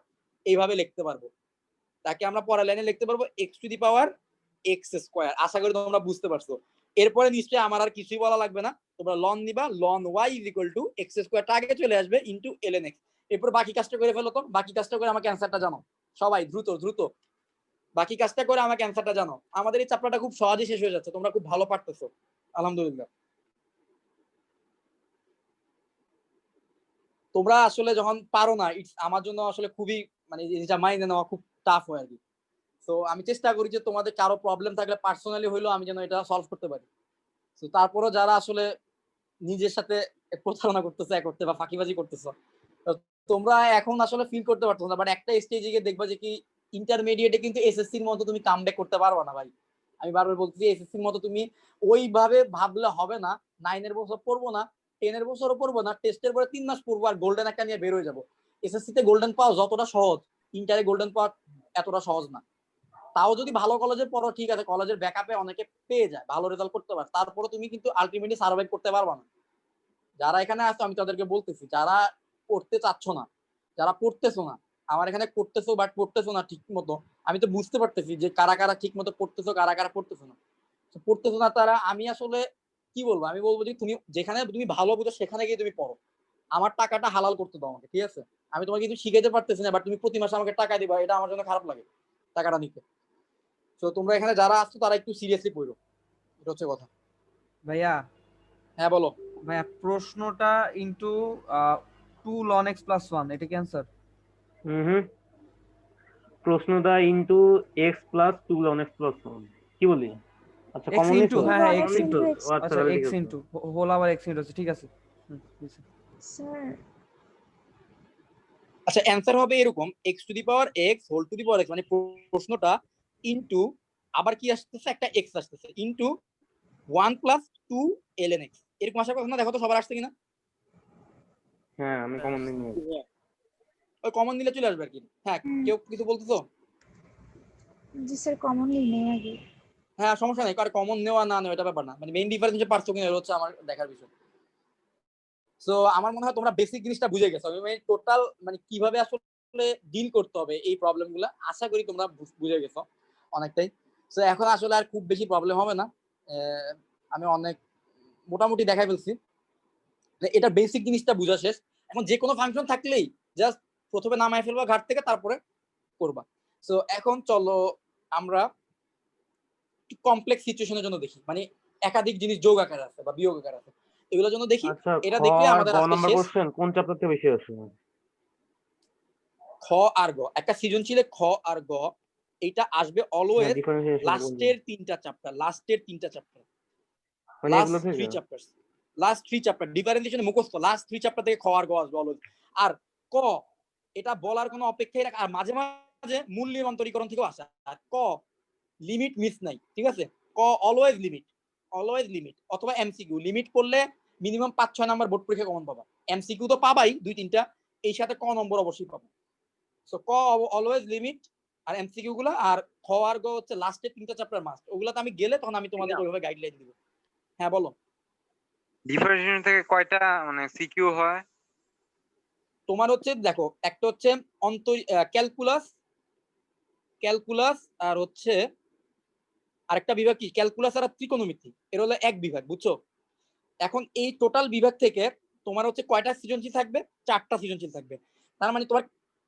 এইভাবে লিখতে পারবো, তাকে আমরা পরের লাইনে লিখতে পারবো x to the power x square. আশা করি তোমরা বুঝতে পারছো। এরপরে নিশ্চয়ই আমার আর কিছুই বলা লাগবে না, তোমরা লন নিবা, ln y is equal to x স্কয়ারটা আগে চলে আসবে ইনটু ln x। এরপর বাকি কাজটা করে ফেলো তো, বাকি কাজটা করে আমাকে অ্যানসারটা জানো সবাই, দ্রুত দ্রুত বাকি কাজটা করে আমাকে অ্যানসারটা জানো। আমাদের এই চ্যাপ্টারটা খুব সহজেই শেষ হয়ে যাচ্ছে, তোমরা খুব ভালো পারতেছো, আলহামদুলিল্লাহ। তোমরা আসলে যখন পারো না, ইটস আমার জন্য আসলে খুবই মানে এটা মাইনে নেওয়া খুব টাফ হয় আর কি। তো আমি চেষ্টা করি যে তোমাদের কারো প্রবলেম থাকলে পার্সোনালি হইলেও আমি যেন এটা সলভ করতে পারি। তো তারপরও যারা আসলে নিজের সাথে প্রতারণা করতেছে করতে বা ফাঁকিবাজি করতেছো, তোমরা এখন আসলে ফিল করতে পারতো না, বাট একটা স্টেজে গিয়ে দেখবা যে কি ইন্টারমিডিয়েটে কিন্তু এসএসসির মতো তুমি কামব্যাক করতে পারবা না ভাই। আমি বারবার বলতেছি এসএসসির মতো তুমি ওইভাবে ভাবলে হবে না। 9 বছর পড়বো না, 10 বছরও পড়বো না, টেস্টের পরে 3 মাস পড়বো আর গোল্ডেন একটা নিয়ে বের হয়ে যাবো। এসএসসিতে গোল্ডেন পাওয়া যতটা সহজ, ইন্টারে গোল্ডেন পাওয়া এতটা সহজ না। তাও যদি ভালো কলেজে পড়ো ঠিক আছে, কলেজের ব্যাকআপে অনেকে পেয়ে যায়, ভালো রেজাল্ট করতে পারে, তারপরে তুমি কিন্তু আলটিমেটলি সার্ভাইভ করতে পারবা না। যারা এখানে আসছো আমি তাদেরকে বলতেছি, যারা পড়তে চাচ্ছ না, যারা পড়তেছো না, আমার এখানে করতেছো বাট পড়তেছো না ঠিক মতো, আমি তো বুঝতে পারতেছি যে কারা কারা ঠিক মতো পড়তেছো, কারা কারা পড়তেছো না। পড়তেছো না তারা, আমি আসলে কি বলবো, আমি বলবো যে তুমি যেখানে তুমি ভালো বুঝো সেখানে গিয়ে তুমি পড়ো, আমার টাকাটা হালাল করতে দাও আমাকে, ঠিক আছে? আমি তোমাকে কিছু শিখাইতে পারতেছি না, বাট তুমি প্রতি মাসে আমাকে টাকা দিবা, এটা আমার জন্য খারাপ লাগে টাকাটা নিতে। তো তোমরা এখানে যারা আসছো তারা একটু সিরিয়াসলি পড়ো। এটা হচ্ছে কথা। ভাইয়া হ্যাঁ বলো। ভাইয়া প্রশ্নটা ইনটু 2 ln x plus 1 এটা কি आंसर? হুম, প্রশ্নটা into x plus two ln x plus one, কি বলি? আচ্ছা, x কমন ইনটু, নিছো? হ্যাঁ ln হ্যাঁ x x কমন নিছো? into into, x. ও আচ্ছা, আচ্ছা তাহলে x ঠিক আছে। ইনটু হোল আবার x ইনটু আছে, ঠিক আছে। হয়েছে। Sir, আচ্ছা অ্যান্সার হবে এরকম x to the power x whole to the power x, মানে প্রশ্নটা ইনটু আবার কি আসতেছে, একটা x আসতেছে ইনটু 1 প্লাস 2 ln x, এরকম আসার কথা না? দেখো তো সবার আসছে কিনা। হ্যাঁ, আমি কমন নিয়ে নিয়েছি। ওই কমন দিলে চলে আসবে আর কি। হ্যাঁ, কেউ কিছু বলতেছো? জি স্যার কমনলি নেই আগে। হ্যাঁ সমস্যা নেই, কারণ কমন নেওয়া না নেওয়া এটা ব্যাপার না, মানে মেইন ডিফারেন্স হচ্ছে পারছো কিনা, এটা হচ্ছে আমার দেখার বিষয়। সো আমার মনে হয় তোমরা বেসিক জিনিসটা বুঝে গেছো, আমি টোটাল মানে কিভাবে আসলে ডিল করতে হবে এই প্রবলেমগুলো, আশা করি তোমরা বুঝে গেছো অনেকটাই। সো এখন আসলে আর খুব বেশি প্রবলেম হবে না, আমি অনেক মোটামুটি দেখাই ফেলছি, এটা বেসিক জিনিসটা বুঝা শেষ। এখন যে কোনো ফাংশন থাকলেই জাস্ট প্রথমে নামায় ফেলবা ঘাট থেকে, তারপরে করবা। সো এখন চলো আমরা কমপ্লেক্স সিচুয়েশনের জন্য দেখি, মানে একাধিক জিনিস যোগ আকারে আছে বা বিয়োগ আকারে আছে, এগুলোর জন্য দেখি। আচ্ছা, খ এটা দেখলে আর আমাদের গ আজকে নাম্বার শেষ। কোশ্চেন কোন চ্যাপ্টার থেকে বেশি আসে? খ আর গ, একটা সৃজনশীলে খ আর গ এটা আসবে হ্যাঁ, অলওয়েজ ডিফারেন্সিয়েশন লাস্টের তিনটা চ্যাপ্টার, মানে লাস্ট এগুলো থেকে। থ্রি চ্যাপ্টার ডিফারেন্সিয়েশন মুখস্থ, লাস্ট থ্রি চ্যাপ্টার থেকে খ আর গ আসবে অলওয়েজ। আর ক এটা বলার কোনো অপেক্ষাই রাখে, আর মাঝে মাঝে মূল নিরন্তরীকরণ থেকেও আসে। আর ক লিমিট মিস নাই, ঠিক আছে? ক অলওয়েজ লিমিট অথবা এমসিকিউ লিমিট করলে মিনিমাম 5-6 নাম্বার বোর্ড পরীক্ষা কমন পাবা। এমসিকিউ তো পাবাই 2-3টা, এই সাথে ক নম্বর অবশ্যই পাবো। সো ক অলওয়েজ লিমিট আর এমসিকিউ গুলা, আর খ আর গ হচ্ছে লাস্টের তিনটা চ্যাপ্টার মাস্ট, ওগুলাতে আমি গেলে তখন আমি তোমাদের ওইভাবে গাইডলাইন দিব। হ্যাঁ বলো। ডিফারেন্সিয়েশন থেকে কয়টা মানে সিকিউ হয়? তোমার হচ্ছে দেখো, একটা হচ্ছে ক্যালকুলাস আর হচ্ছে আরেকটা বিভাগ কি, ক্যালকুলাস আর ত্রিকোণমিতি, এর হলো এক বিভাগ, বুঝছো? এখন এই টোটাল বিভাগ থেকে তোমার হচ্ছে কয়টা সৃজনশীল থাকবে? 4টা সৃজনশীল থাকবে। তার মানে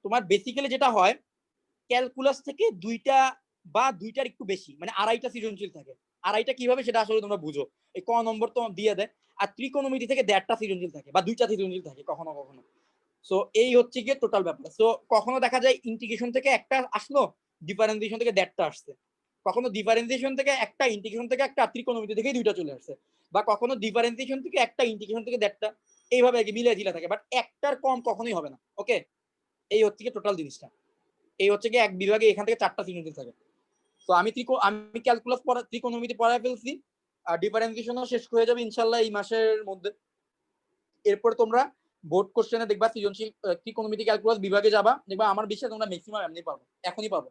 তোমার বেসিক্যালি যেটা হয়, ক্যালকুলাস থেকে 2টা বা 2টার একটু বেশি, মানে 2.5টা সৃজনশীল থাকে। 2.5টা কিভাবে সেটা আসলে তোমরা বুঝো, এই ক নম্বর তো দিয়ে দেয়। আর ত্রিকোণমিতি থেকে 1.5টা সৃজনশীল থাকে বা 2টা সৃজনশীল থাকে কখনো কখনো। সো এই হচ্ছে গিয়ে টোটাল ব্যাপার। সো কখনো দেখা যায় ইন্টিগ্রেশন থেকে একটা আসলো, ডিফারেন্সিয়েশন থেকে 1.5টা আসছে, কখনো ডিফারেন্সিয়েশন থেকে একটা, ইন্টিগ্রেশন থেকে একটা, ত্রিকোণমিতি থেকে 2টা চলে আসছে, বা কখনো ডিফারেন্সিয়েশন থেকে একটা, ইন্টিগ্রেশন থেকে 1.5টা, এইভাবে মিলে ঝিলে থাকে, বাট একটার কম কখনোই হবে না। ওকে, এই হচ্ছে গিয়ে টোটাল জিনিসটা। এই হচ্ছে গিয়ে এক বিভাগে এখান থেকে 4টা সৃজনশীল থাকে। তো আমি ক্যালকুলাস ত্রিকোণমিতি পড়ায় ফেলছি, আর ডিফারেন্সিয়েশনও শেষ হয়ে যাবে ইনশাল্লাহ এই মাসের মধ্যে। এরপর তোমরা বোর্ড কোশ্চেনে দেখবা সৃজনশীল ত্রিকোণমিতি ক্যালকুলাস বিভাগে যাবা, দেখবা আমার বিশ্বাস তোমরা ম্যাক্সিমাম এমনি পারবো, এখনই পারবো।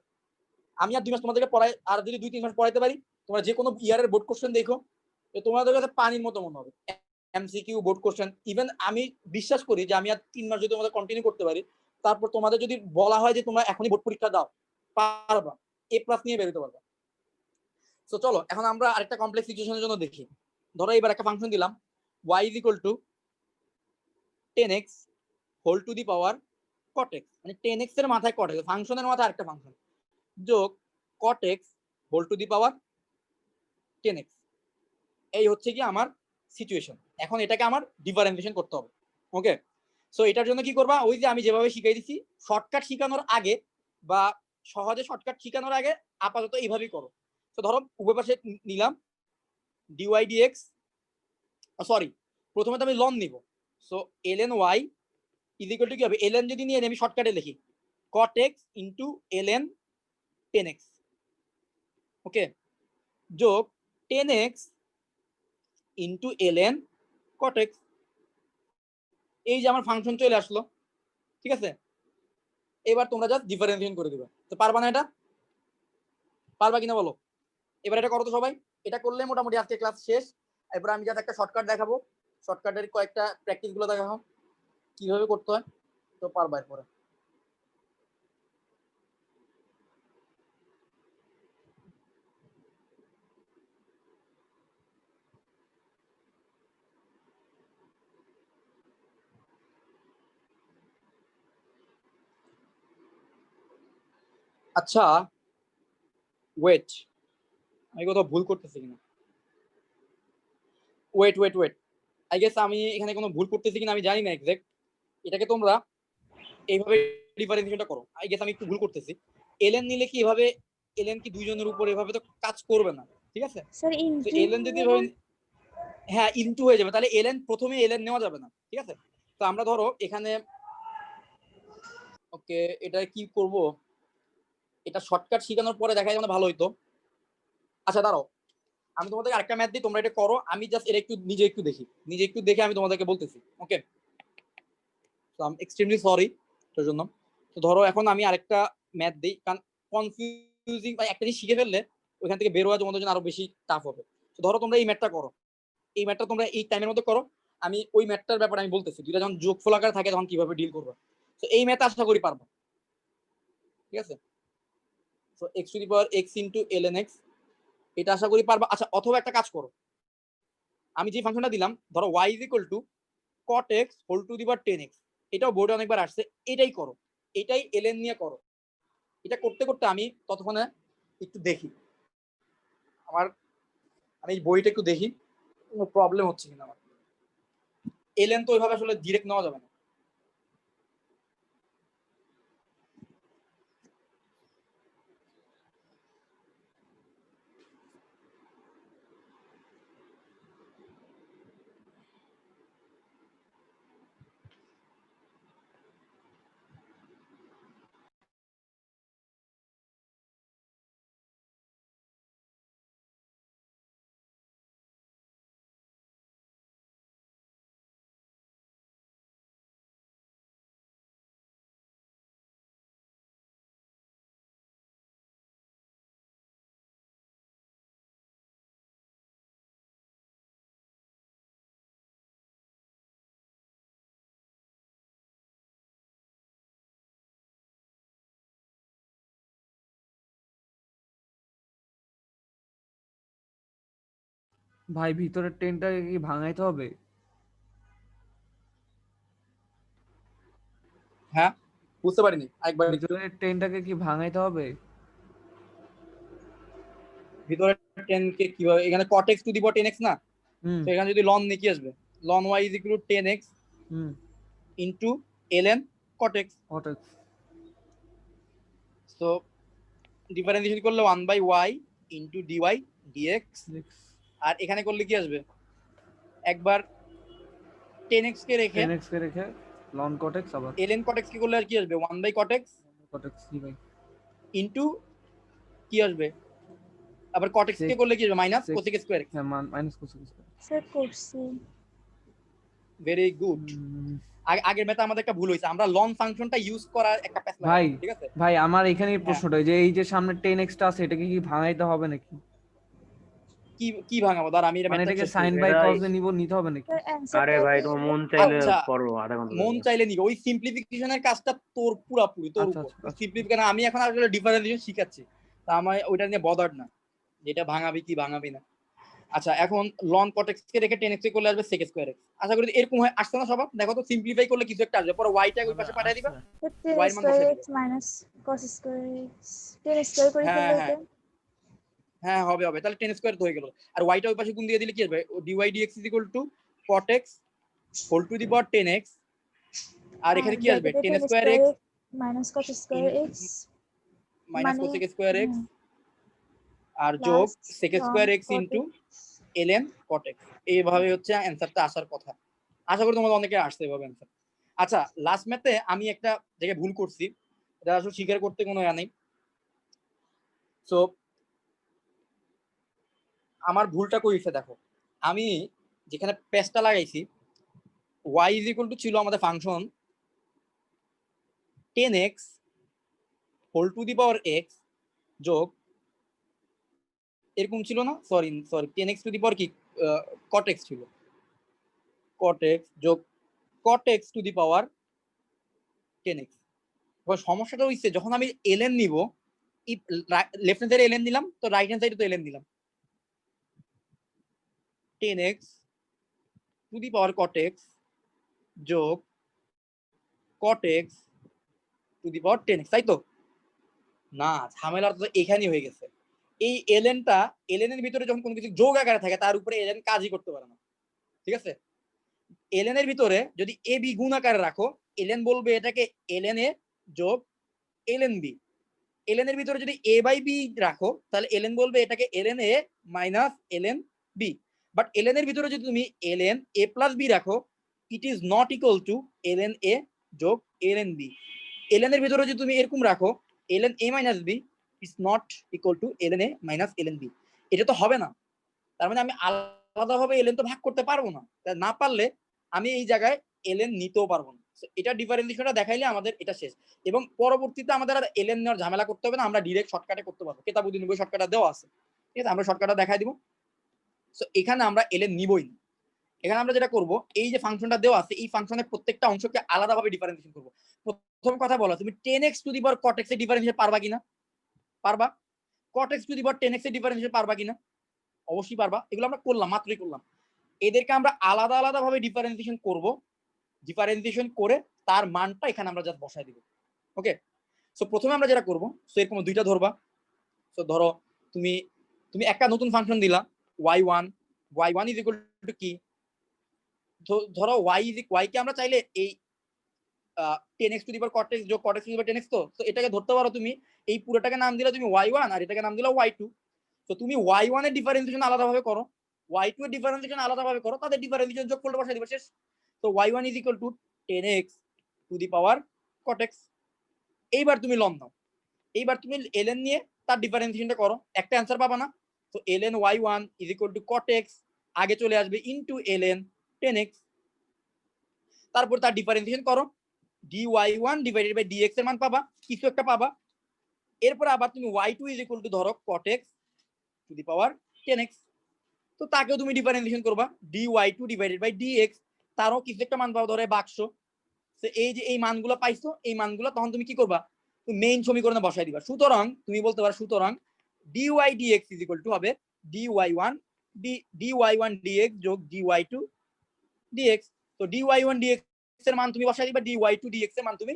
আমি আর 2 মাস তোমাদেরকে পড়াই, আর যদি 2-3 মাস পড়াইতে পারি, তোমরা যে কোনো ইয়ারের বোর্ড কোশ্চেন দেখো, তোমাদের কাছে পানির মতো মনে হবে। এমসিকিউ বোর্ড কোশ্চেন, ইভেন আমি বিশ্বাস করি যে আমি আর 3 মাস যদি তোমাদের কন্টিনিউ করতে পারি, তারপর তোমাদের যদি বলা হয় যে তোমরা এখনই বোর্ড পরীক্ষা দাও, পারবা, A+ নিয়ে বেরোতে পারবা। সো চলো এখন আমরা আরেকটা কমপ্লেক্স সিচুয়েশনের জন্য দেখি। ধরো এবার একটা ফাংশন দিলাম y = 10x whole to the power cot x, মানে 10x এর মাথায় cot x, ফাংশনের মাথায় আরেকটা ফাংশন, যোগ cot x whole to the power 10x। এই হচ্ছে কি আমার সিচুয়েশন। এখন এটাকে আমার ডিফারেন্সিয়েশন করতে হবে। ওকে, সো এটার জন্য কি করবা, ওই যে আমি যেভাবে শিখাই দিছি, শর্টকাট শিখানোর আগে বা সহজে শর্টকাট শিখানোর আগে আপাতত এইভাবেই করো। তো ধরো উভয় পাশে নিলাম dy dx, সরি প্রথমে তো আমি লন নিব। So ln y equal to কি হবে, ln যদি নিয়ে আমি শর্টকাটে লিখি cot x into ln 10x, ওকে, যোগ 10x into ln cot x। এই যে আমার ফাংশন চলে আসলো, ঠিক আছে? এবার তোমরা জাস্ট ডিফারেন্সিয়েশন করে দিবে। তো পারবা না এটা? পারবা কিনা বলো? এবার এটা করো তো সবাই। এটা করলে মোটামুটি আজকে ক্লাস শেষ। এরপর আমি জাস্ট একটা শর্টকাট দেখাবো, শর্টকাটের কয়েকটা প্র্যাকটিস গুলো দেখাবো কিভাবে করতে হয়, তো পারবা এরপরে। আচ্ছা ওয়েট, আমি কোথাও ভুল করতেছি কিনা। ওয়েট আই গেস আমি এখানে কোনো ভুল করতেছি কিনা আমি জানি না এক্সাক্ট। এটাকে তোমরা এইভাবে ডিফারেন্সিয়েশনটা করো। আই গেস আমি একটু ভুল করতেছি। এলএন নিলে কি এভাবে, এলএন কি দুইজনের উপর এভাবে তো কাজ করবে না, ঠিক আছে? স্যার তো ইনটু এলএন যদি এভাবে, হ্যাঁ ইনটু হয়ে যাবে, তাহলে এলএন প্রথমে এলএন নেওয়া যাবে না, ঠিক আছে? তো আমরা ধরো এখানে ওকে এটা কি করব, এটা শর্টকাট শেখানোর পরে দেখা যায় ভালো হইতো। আচ্ছা দাঁড়াও, আমি তোমাদেরকে আরেকটা ম্যাথ দিই, তোমরা এটা করো, আমি জাস্ট এটা একটু নিজে একটু দেখে আমি তোমাদেরকে বলতেছি। ওকে, তো আই এম এক্সট্রিমলি সরি এর জন্য। তো ধরো এখন আমি আরেকটা ম্যাথ দিই, কারণ কনফিউজিং বা একটা জিনিস শিখে ফেললে ওইখান থেকে বের হওয়া তোমাদের জন্য আরো বেশি টাফ হবে। তো ধরো তোমরা এই ম্যাথটা করো, এই ম্যাথটা তোমরা এই টাইমের মধ্যে করো, আমি ওই ম্যাথটার ব্যাপারে আমি বলতেছি, দুইটা যখন যোগফল আকারে থাকে তখন কিভাবে ডিল করবে। তো এই ম্যাথ আশা করি পারবো, ঠিক আছে? So x to the power x into ln x, এটা আশা করি পারবা। আচ্ছা অথবা একটা কাজ করো, আমি যে ফাংশনটা দিলাম ধরো y is equal to cot x whole to the power 10x, এটাও বোর্ডে অনেকবার আসছে, এটাই করো, এটাই ln নিয়ে করো। এটা করতে করতে আমি ততক্ষণে একটু দেখি আমার, আমি বইটা একটু দেখি কোনো প্রবলেম হচ্ছে কিনা আমার। ln তো ওইভাবে আসলে ডিরেক্ট নেওয়া যাবে না। ভাই ভিতরের টেনটাকে কি ভাঙাইতে হবে? হ্যাঁ বুঝতে পারিনি, একবার একটু। ভিতরের টেনটাকে কি ভাঙাইতে হবে? ভিতরে 10 কে কিভাবে, এখানে cot x to the power 10x না, হুম তো এখানে যদি ln নিয়ে কি আসবে, ln y is equal to 10x হুম ইনটু ln cot x। হঠাৎ সো ডিফারেন্সিয়েশন করলে 1 by y into dy dx, আর এখানে করলে কি আসবে, একবার 10x কে রেখে 10x কে রেখে লন cot x আবার ln cot x কে করলে আর কি আসবে, 1 by cot x cot x কি ভাই ইনটু কি আসবে, আবার cot x কে করলে কি আসবে, minus sec- cosec square x। হ্যাঁ মাইনাস cos x স্যার করছি। Very good. আগের ম্যাথে আমাদের একটা ভুল হয়েছে, আমরা লন ফাংশনটা ইউজ করার একটা প্যাচ লাগাই, ভাই ঠিক আছে? ভাই আমার এখানে প্রশ্নটা যে এই যে সামনে 10x টা আছে এটাকে কি ভাঙাইতে হবে নাকি? কি কি ভাঙাবো, ধর আমি এটা মানে ম্যাথটা এটাকে শেষ সাইন করি। বাই এটাই। cos এ নিতে হবে নাকি? স্যার অ্যানসার আরে ভাই তোমার মন চাইলে আচ্ছা, করো আধা ঘন্টা মন লাগে। চাইলে নিবে, ওই সিম্পলিফিকেশনের কাজটা তোর পুরাপুরি তোর আচ্ছা, উপর। আচ্ছা, আচ্ছা। সিম্পলিফিকেশন আমি এখন আসলে ডিফারেন্সিয়েশন শিখাচ্ছি, তা আমি ওইটা নিয়ে বদার্ড না যেটা ভাঙাবি কি ভাঙাবি না। আচ্ছা এখন লন cot x কে রেখে 10x কে করলে আসবে sec স্কয়ার x। আশা করি এরকম হয় আসছে না সবার, দেখো তো সিম্পলিফাই করলে কিছু একটা আসবে, পরে y টা ওই পাশে পাঠিয়ে দিবা, y এর মান বসিয়ে 10 দিবা। x minus cos square x 10 square করে হ্যাঁ, ফেললে হ্যাঁ। এটা হ্যাঁ হবে তাহলে 10 স্কয়ার তো হয়ে গেল, আর y টা ওই পাশে গুণ দিয়ে দিলে কি আসবে, dy dx = cot x whole to the power 10x, আর এখানে কি আসবে 10 square x minus cos square x minus মানে cosec স্কয়ার x আর plus যোগ sec ln square x cot into x। ln cot x। এইভাবে হচ্ছে অ্যানসারটা আসার কথা। আশা করি তোমাদের অনেকে আসছে এভাবে অ্যানসার। আচ্ছা লাস্ট ম্যাথে আমি একটা জায়গায় ভুল করছি, এটা আসলে স্বীকার করতে কোনো ইয়া নেই। সো আমার ভুলটা কইছে দেখো, আমি যেখানে পেস্টটা লাগাইছি y ইজ ইকুয়াল টু ছিল আমাদের function 10x whole to the power x যোগ এরকম ছিল না, sorry 10x two the power কি cot x ছিল, cot x যোগ cot x to the power 10x। এবার সমস্যাটা হইছে যখন আমি ln নিব, লেফট হ্যান্ড সাইডে ln দিলাম তো রাইট হ্যান্ড সাইডে তো ln দিলাম, 10x two the power cot x যোগ cot x to the power 10x, তাই তো না, ঝামেলা তো এখানেই হয়ে গেছে। এই ln এর ভিতরে যখন কোনো কিছু যোগ আকারে থাকে তার উপরে ln কাজই করতে পারে না, ঠিক আছে? ln এর ভিতরে যদি a b গুণ আকারে রাখো, ln বলবে এটাকে ln a যোগ ln b। ln এর ভিতরে যদি a বাই b রাখো, তাহলে ln বলবে এটাকে ln a minus ln b। But ln এর ভিতরে যদি তুমি ln a প্লাস b রাখো, it is not equal to ln a যোগ ln b। ln এর ভিতরে যদি তুমি এরকম রাখো ln a minus b is not equal to ln a minus ln b, এটা তো হবে না। তার মানে আমি আলাদাভাবে ln তো ভাগ করতে পারবো না, না পারলে আমি এই জায়গায় ln নিতেও পারবো না। এটা ডিফারেন্সিয়েশনটা দেখাইলে আমাদের এটা শেষ, এবং পরবর্তীতে আমাদের আর ln নেওয়ার ঝামেলা করতে হবে না, আমরা ডাইরেক্ট শর্টকাটে করতে পারবো। কেতাবুদ্দিন বই শর্টকাটটা দেওয়া আছে, ঠিক আছে, আমরা শর্টকাটটা দেখাই দিব। সো এখানে আমরা ln নিবই না। এখানে আমরা যেটা করব, এই যে ফাংশনটা দেওয়া আছে এই ফাংশনের প্রত্যেকটা অংশকে আলাদাভাবে ডিফারেন্সিয়েশন করব। প্রথম কথা বলো, তুমি 10x two the power cot x এর ডিফারেন্সিয়েশন পারবা কিনা? পারবা। cot x to the power 10x এর ডিফারেন্সিয়েশন পারবা কিনা? অবশ্যই পারবা। এগুলো আমরা করলাম, মাত্রই করলাম। এদেরকে আমরা আলাদা আলাদাভাবে ডিফারেন্সিয়েশন করব, ডিফারেন্সিয়েশন করে তার মানটা এখানে আমরা জাস্ট বসায় দিব। ওকে, সো প্রথমে আমরা যেটা করব, সো এরকম দুইটা ধরবা। সো ধরো তুমি তুমি একটা নতুন ফাংশন দিলা y1 ইজ ইকুয়াল টু কি, ধরো y কে আমরা চাইলে এই 10x two the power cot x যোগ cot x to the power 10x, তো এটাকে ধরতে পারো তুমি এই পুরোটাকে নাম দিলা তুমি y1 আর এটাকে নাম দিলা y2। তো তুমি y1 এর ডিফারেন্সিয়েশন আলাদাভাবে করো, y2 এর ডিফারেন্সিয়েশন আলাদাভাবে করো, তাদের ডিফারেন্সিয়েশন যোগফলটা বসাই দিবা, শেষ। তো y1 is equal to 10x two the power cot x। এইবার তুমি লন দাও, এইবার তুমি ln নিয়ে তার ডিফারেন্সিয়েশনটা করো, একটা অ্যানসার পাবা না। তো ln y1 is equal to cot x আগে চলে আসবে ইনটু ln 10x, তারপর তার ডিফারেন্সিয়েশন করো, dy1 ডিভাইডেড বাই dx এর মান পাবা, কিছু একটা পাবা। এরপর আবার তুমি y2 ইজ ইকুয়াল টু ধরো cot x to the power 10x, তো তাকেও তুমি ডিফারেন্সিয়েশন করবা, dy2 ডিভাইডেড বাই dx, তারও কিছু একটা মান পাবা, ধরো বাক্স। তো এই যে এই মানগুলো পাইছো, এই মানগুলো তখন তুমি কি করবা, তুমি মেইন সমীকরণে বসাই দিবা। সুতরাং তুমি বলতে পারো, সুতরাং dy dx is equal to হবে dy1 dx যোগ dy2 dx। তো dy1 dx এর মান তুমি বসাই দিবা, dy2 dx এর মান তুমি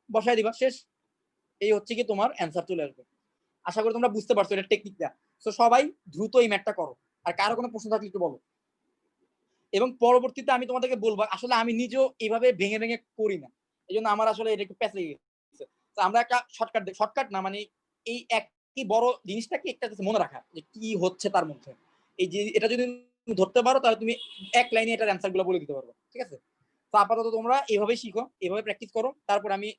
বসাই দিবা, শেষ। এই হচ্ছে কি তোমার অ্যানসার চলে আসবে। আশা করি তোমরা বুঝতে পারছো এটা টেকনিকটা। তো সবাই দ্রুত এই ম্যাথটা করো, আর কারো কোনো প্রশ্ন থাকলে একটু বলো। এবং পরবর্তীতে আমি তোমাদেরকে বলবো, আসলে আমি নিজেও এইভাবে ভেঙে ভেঙে করি না, এই জন্য আমার আসলে এটা একটু প্যাচ লেগে গেছে। তো আমরা একটা শর্টকাট না, মানে এই একই বড় জিনিসটাকে একটা মনে রাখা যে কি হচ্ছে তার মধ্যে, এই যে এটা যদি তুমি ধরতে পারো তাহলে তুমি এক লাইনে এটার অ্যান্সার গুলো বলে দিতে পারবে, ঠিক আছে। তো আপাতত তোমরা এইভাবেই শিখো, এইভাবে প্র্যাকটিস করো, তারপর আমি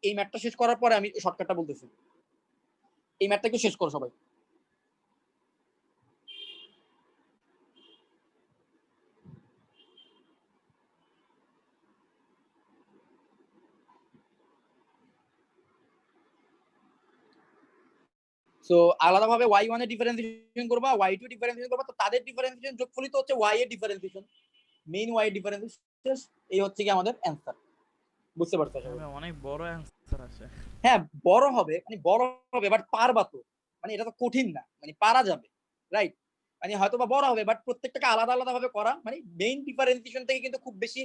এই ম্যাথটা শেষ করার পরে আমি শর্টকাটটা বলতেছি। এই ম্যাথটা একটু শেষ করো সবাই। সো আলাদাভাবে y1 এর ডিফারেন্সিয়েশন করবা, y2 ডিফারেন্সিয়েশন করবা, তো তাদের ডিফারেন্সিয়েশন যোগফলই তো হচ্ছে y এর ডিফারেন্সিয়েশন, মেইন y এর ডিফারেন্সিয়েশন। এই হচ্ছে কি আমাদের অ্যানসার, বুঝতে পারছো সবাই? অনেক বড় অ্যানসার আসে। হ্যাঁ বড় হবে, মানে বড় হবে বাট পারবা তো, মানে এটা তো কঠিন না, মানে পারা যাবে, রাইট। মানে হয়তো বা বড় হবে বাট প্রত্যেকটাকে আলাদা আলাদা ভাবে করা, মানে মেইন ডিফারেন্সিয়েশন থেকে কিন্তু খুব বেশি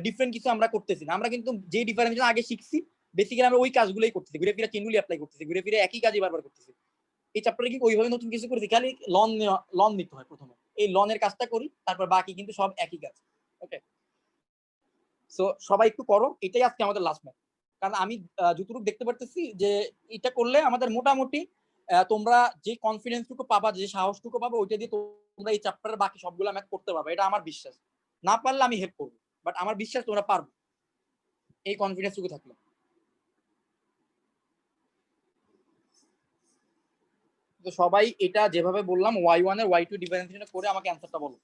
ডিফারেন্ট কিছু আমরা করতেছি না। আমরা কিন্তু যে ডিফারেন্সিয়েশন আগে শিখছি বেসিক্যালি আমরা ওই কাজগুলোই করতেছি, ঘুরে ফিরে চেনগুলি অ্যাপ্লাই করতেছি, ঘুরে ফিরে একই কাজই বারবার করতেছি। এই চ্যাপ্টারে কি ওইভাবে নতুন কিছু করেছি, খালি লন নিতে হয় প্রথমে, এই লনের কাজটা করি, তারপর বাকি কিন্তু সব একই কাজ। ওকে, সো সবাই একটু করো, এটাই আজকে আমাদের লাস্ট ম্যাচ। কারণ আমি যতটুকু দেখতে পারতেছি যে এটা করলে আমাদের মোটামুটি তোমরা যে কনফিডেন্সটুকু পাবা, যে সাহসটুকু পাবা, ওইটা দিয়ে তোমরা এই চ্যাপ্টারের বাকি সবগুলো ম্যাথ করতে পারবে, এটা আমার বিশ্বাস। না পারলে আমি হেল্প করবো, বাট আমার বিশ্বাস তোমরা পারবে এই কনফিডেন্সটুকু থাকলে। তো সবাই এটা যেভাবে বললাম y1 এর y2 ডিফারেন্সিয়েশন করে আমাকে অ্যানসারটা বলো।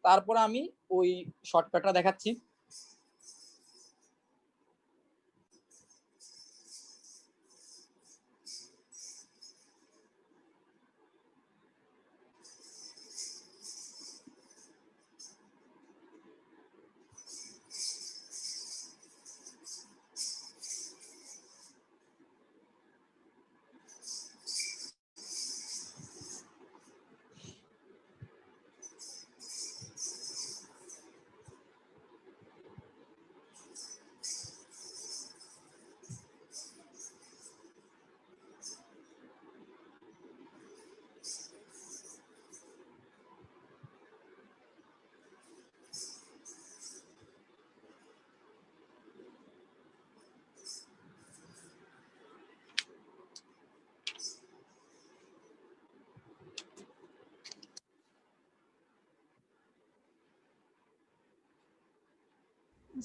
তারপর আমি ওই শর্টকাটটা দেখাচ্ছি।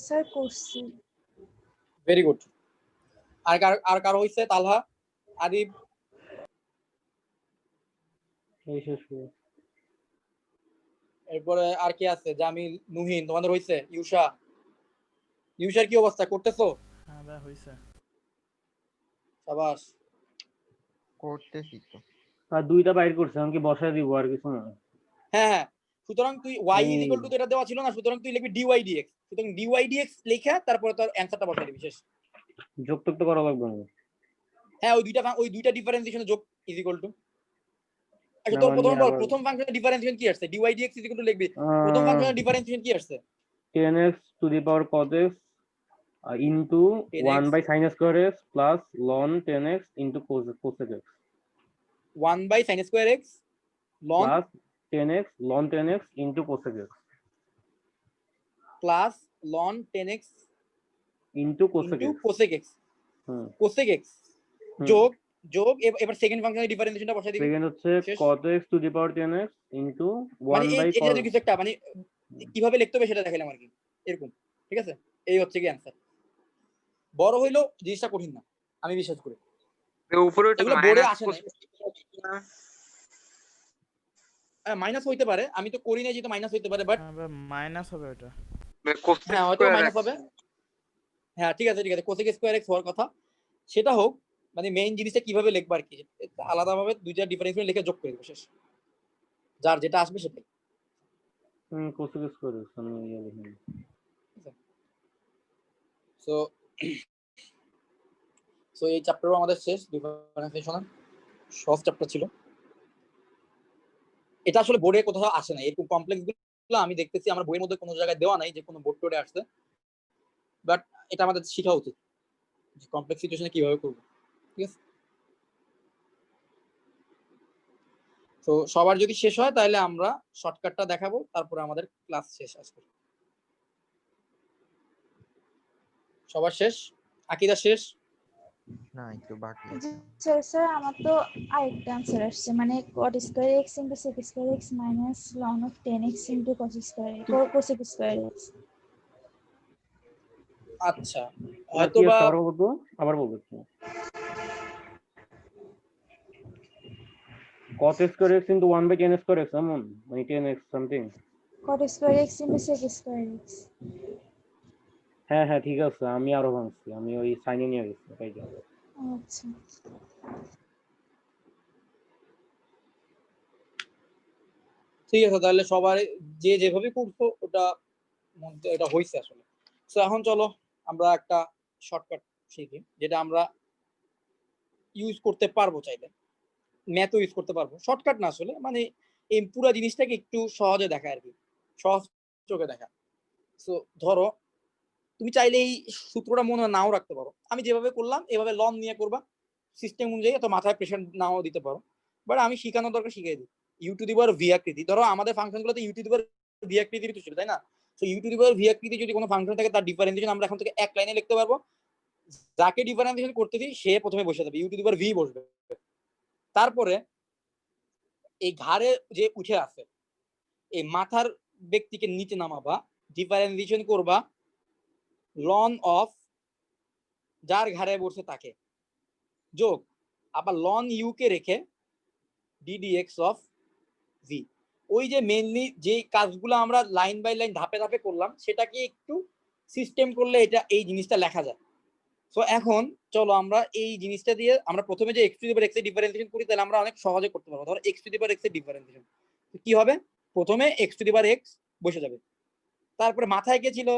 স্যার করছি। Very good. আর কার হইছে? তালহা, আদিব, এই শেষ করে। এরপরে আর কি আছে? জামিল, নুহিন, তোমাদের হইছে? ইউশা, ইউশার কি অবস্থা? করতেছো? হ্যাঁ ভাই হইছে। সাবাস। করতেছি তো। আর দুইটা বাইর করছে, এখন কি বসায় দিব আর কিছু না। হ্যাঁ হ্যাঁ, সুতরাং তুই y এই- ইকুয়াল টু তো এটা দেওয়া ছিল না, সুতরাং তুই লিখবি dy dx। সুতরাং dy dx লিখে তারপরে তোর অ্যানসারটা বসাই দিবি, শেষ। যোগ টোগ তো করা লাগবে না। হ্যাঁ, ওই দুইটা ডিফারেন্সিয়েশন যোগ ইজ ইকুয়াল টু। আচ্ছা, না তোর মানে প্রথমে বল, আবার প্রথম ফাংশনের ডিফারেন্সিয়েশন কি আসছে? dy dx is equal two লিখবি। প্রথম আহ, ফাংশনের ডিফারেন্সিয়েশন কি আসছে? 10x to the power cos x into 10x 1 by sin square x plus ln 10x into cosec x 1 by sin square x ln plus 10x ln 10x into cosec x plus ln 10x into cosec into x। cosec x, hmm cosec x হুম। যোগ যোগ এবার second ফাংশনের ডিফারেন্সিয়েশনটা বসাই দিবি। Second হচ্ছে শেষ। cos x to the power 10x into মানে 1 এই by এই cos জাতীয় কিছু একটা, মানে কিভাবে লিখতে হবে সেটা দেখাইলাম আর কি, এরকম। ঠিক আছে, এই হচ্ছে কি অ্যান্সার। বড় হইলো জিনিসটা কঠিন না, আমি বিশ্বাস করি। উপরে ওটা এগুলো বোর্ডে মাইনাস আসে না, মাইনাস হইতে পারে, আমি তো করি না, যেহেতু মাইনাস হইতে পারে, বাট হ্যাঁ ভাই মাইনাস হবে ওটা। হ্যাঁ হয়তো মাইনাস হবে। হ্যাঁ ঠিক আছে ঠিক আছে, কোসেক স্কয়ার এক্স হওয়ার কথা, সেটা হোক। মানে মেইন জিনিসটা কিভাবে লিখবা আর কি, আলাদাভাবে দুইটা ডিফারেন্স লিখে যোগ করে দেবো, শেষ। যার যেটা আসবে সেটাই। cosec x করে আমি ইয়ে লিখিনি। সো সো এই চ্যাপ্টারও আমাদের শেষ, ডিফারেন্সিয়েশন সহজ চ্যাপ্টার ছিল। এটা আসলে বোর্ডে কোথাও আসে না, এরকম কমপ্লেক্স গুলো আমি দেখতেছি আমার বইয়ের মধ্যে কোনো জায়গায় দেওয়া নাই যে কোনো বোর্ড টোর্ডে আসছে, বাট এটা আমাদের শেখা উচিত যে কমপ্লেক্স সিচুয়েশনে কিভাবে করবো। ঠিক আছে, তো সবার যদি শেষ হয় তাহলে আমরা শর্টকাটটা দেখাবো, তারপরে আমাদের ক্লাস শেষ আজকে। সবার শেষ? আকিদা শেষ? না একটু বাকি জি আছে। স্যার, আমার তো আরেকটা আনসার আসছে, মানে cot square x into sec square x minus ln of 10x into cos square cosec square x। আচ্ছা, আর কি হয়তোবা আছে আবার বলবো, আবার বলবো cos square x into 1 by 10 square x এমন, মানে 10x something। cot square x into sec square x। হ্যাঁ হ্যাঁ ঠিক আছে, আমি আরো ভাঙছি, আমি ওই সাইনে নিয়ে গেছি তাই তো। আচ্ছা, ঠিক আছে, তাহলে সবাই যে যেভাবে করতো ওটা মধ্যে এটা হয়েছে আসলে। তো এখন চলো আমরা একটা শর্টকাট শিখি, যেটা আমরা ইউজ করতে পারবো, চাইলে ম্যাথও ইউজ করতে পারবো। শর্টকাট না আসলে, মানে এই পুরো জিনিসটাকে একটু সহজে দেখা আর কি, সহজ চোখে দেখা। তো ধরো তুমি চাইলে এই সূত্রটা মনে নাও রাখতে পারো, আমি যেভাবে করলাম এভাবে লন নিয়ে করবা, সিস্টেম অনুযায়ী এত মাথায় প্রেশার নাও দিতে পারো, বাট আমি শিখানোর দরকার শিখিয়ে দিই। U to the power v আকৃতি, ধরো আমাদের ফাংশন গুলোতে u to the power v আকৃতির তো ছিল, তাই না? তো u to the power v আকৃতি যদি কোনো ফাংশন থাকে তার ডিফারেন্সিয়েশন আমরা এখন থেকে এক লাইনে লিখতে পারবো। যাকে ডিফারেন্সিয়েশন করতেছি সে প্রথমে বসে যাবে, u to the power v বসবে। তারপরে এই ঘাড়ে যে উঠে আছে এই মাথার ব্যক্তিকে নিচে নামাবা, ডিফারেন্সিয়েশন করবা লন অফ যার ঘাড়ে বসে তাকে, যোগ আবার লন ইউ কে রেখে ডিডিএক্স অফ ভি। ওই যে মেইনলি যে কাজগুলো আমরা লাইন বাই লাইন ধাপে ধাপে করলাম, সেটাকে একটু সিস্টেম করলে এটা এই জিনিসটা লেখা যায়। সো এখন চলো আমরা এই জিনিসটা দিয়ে আমরা প্রথমে যে x to the power x এর ডিফারেন্সিয়েশন করি, তাহলে আমরা অনেক সহজে করতে পারবো। ধরো x to the power x এর ডিফারেন্সিয়েশন কি হবে, প্রথমে x to the power x বসে যাবে, তারপরে মাথায় কে ছিল,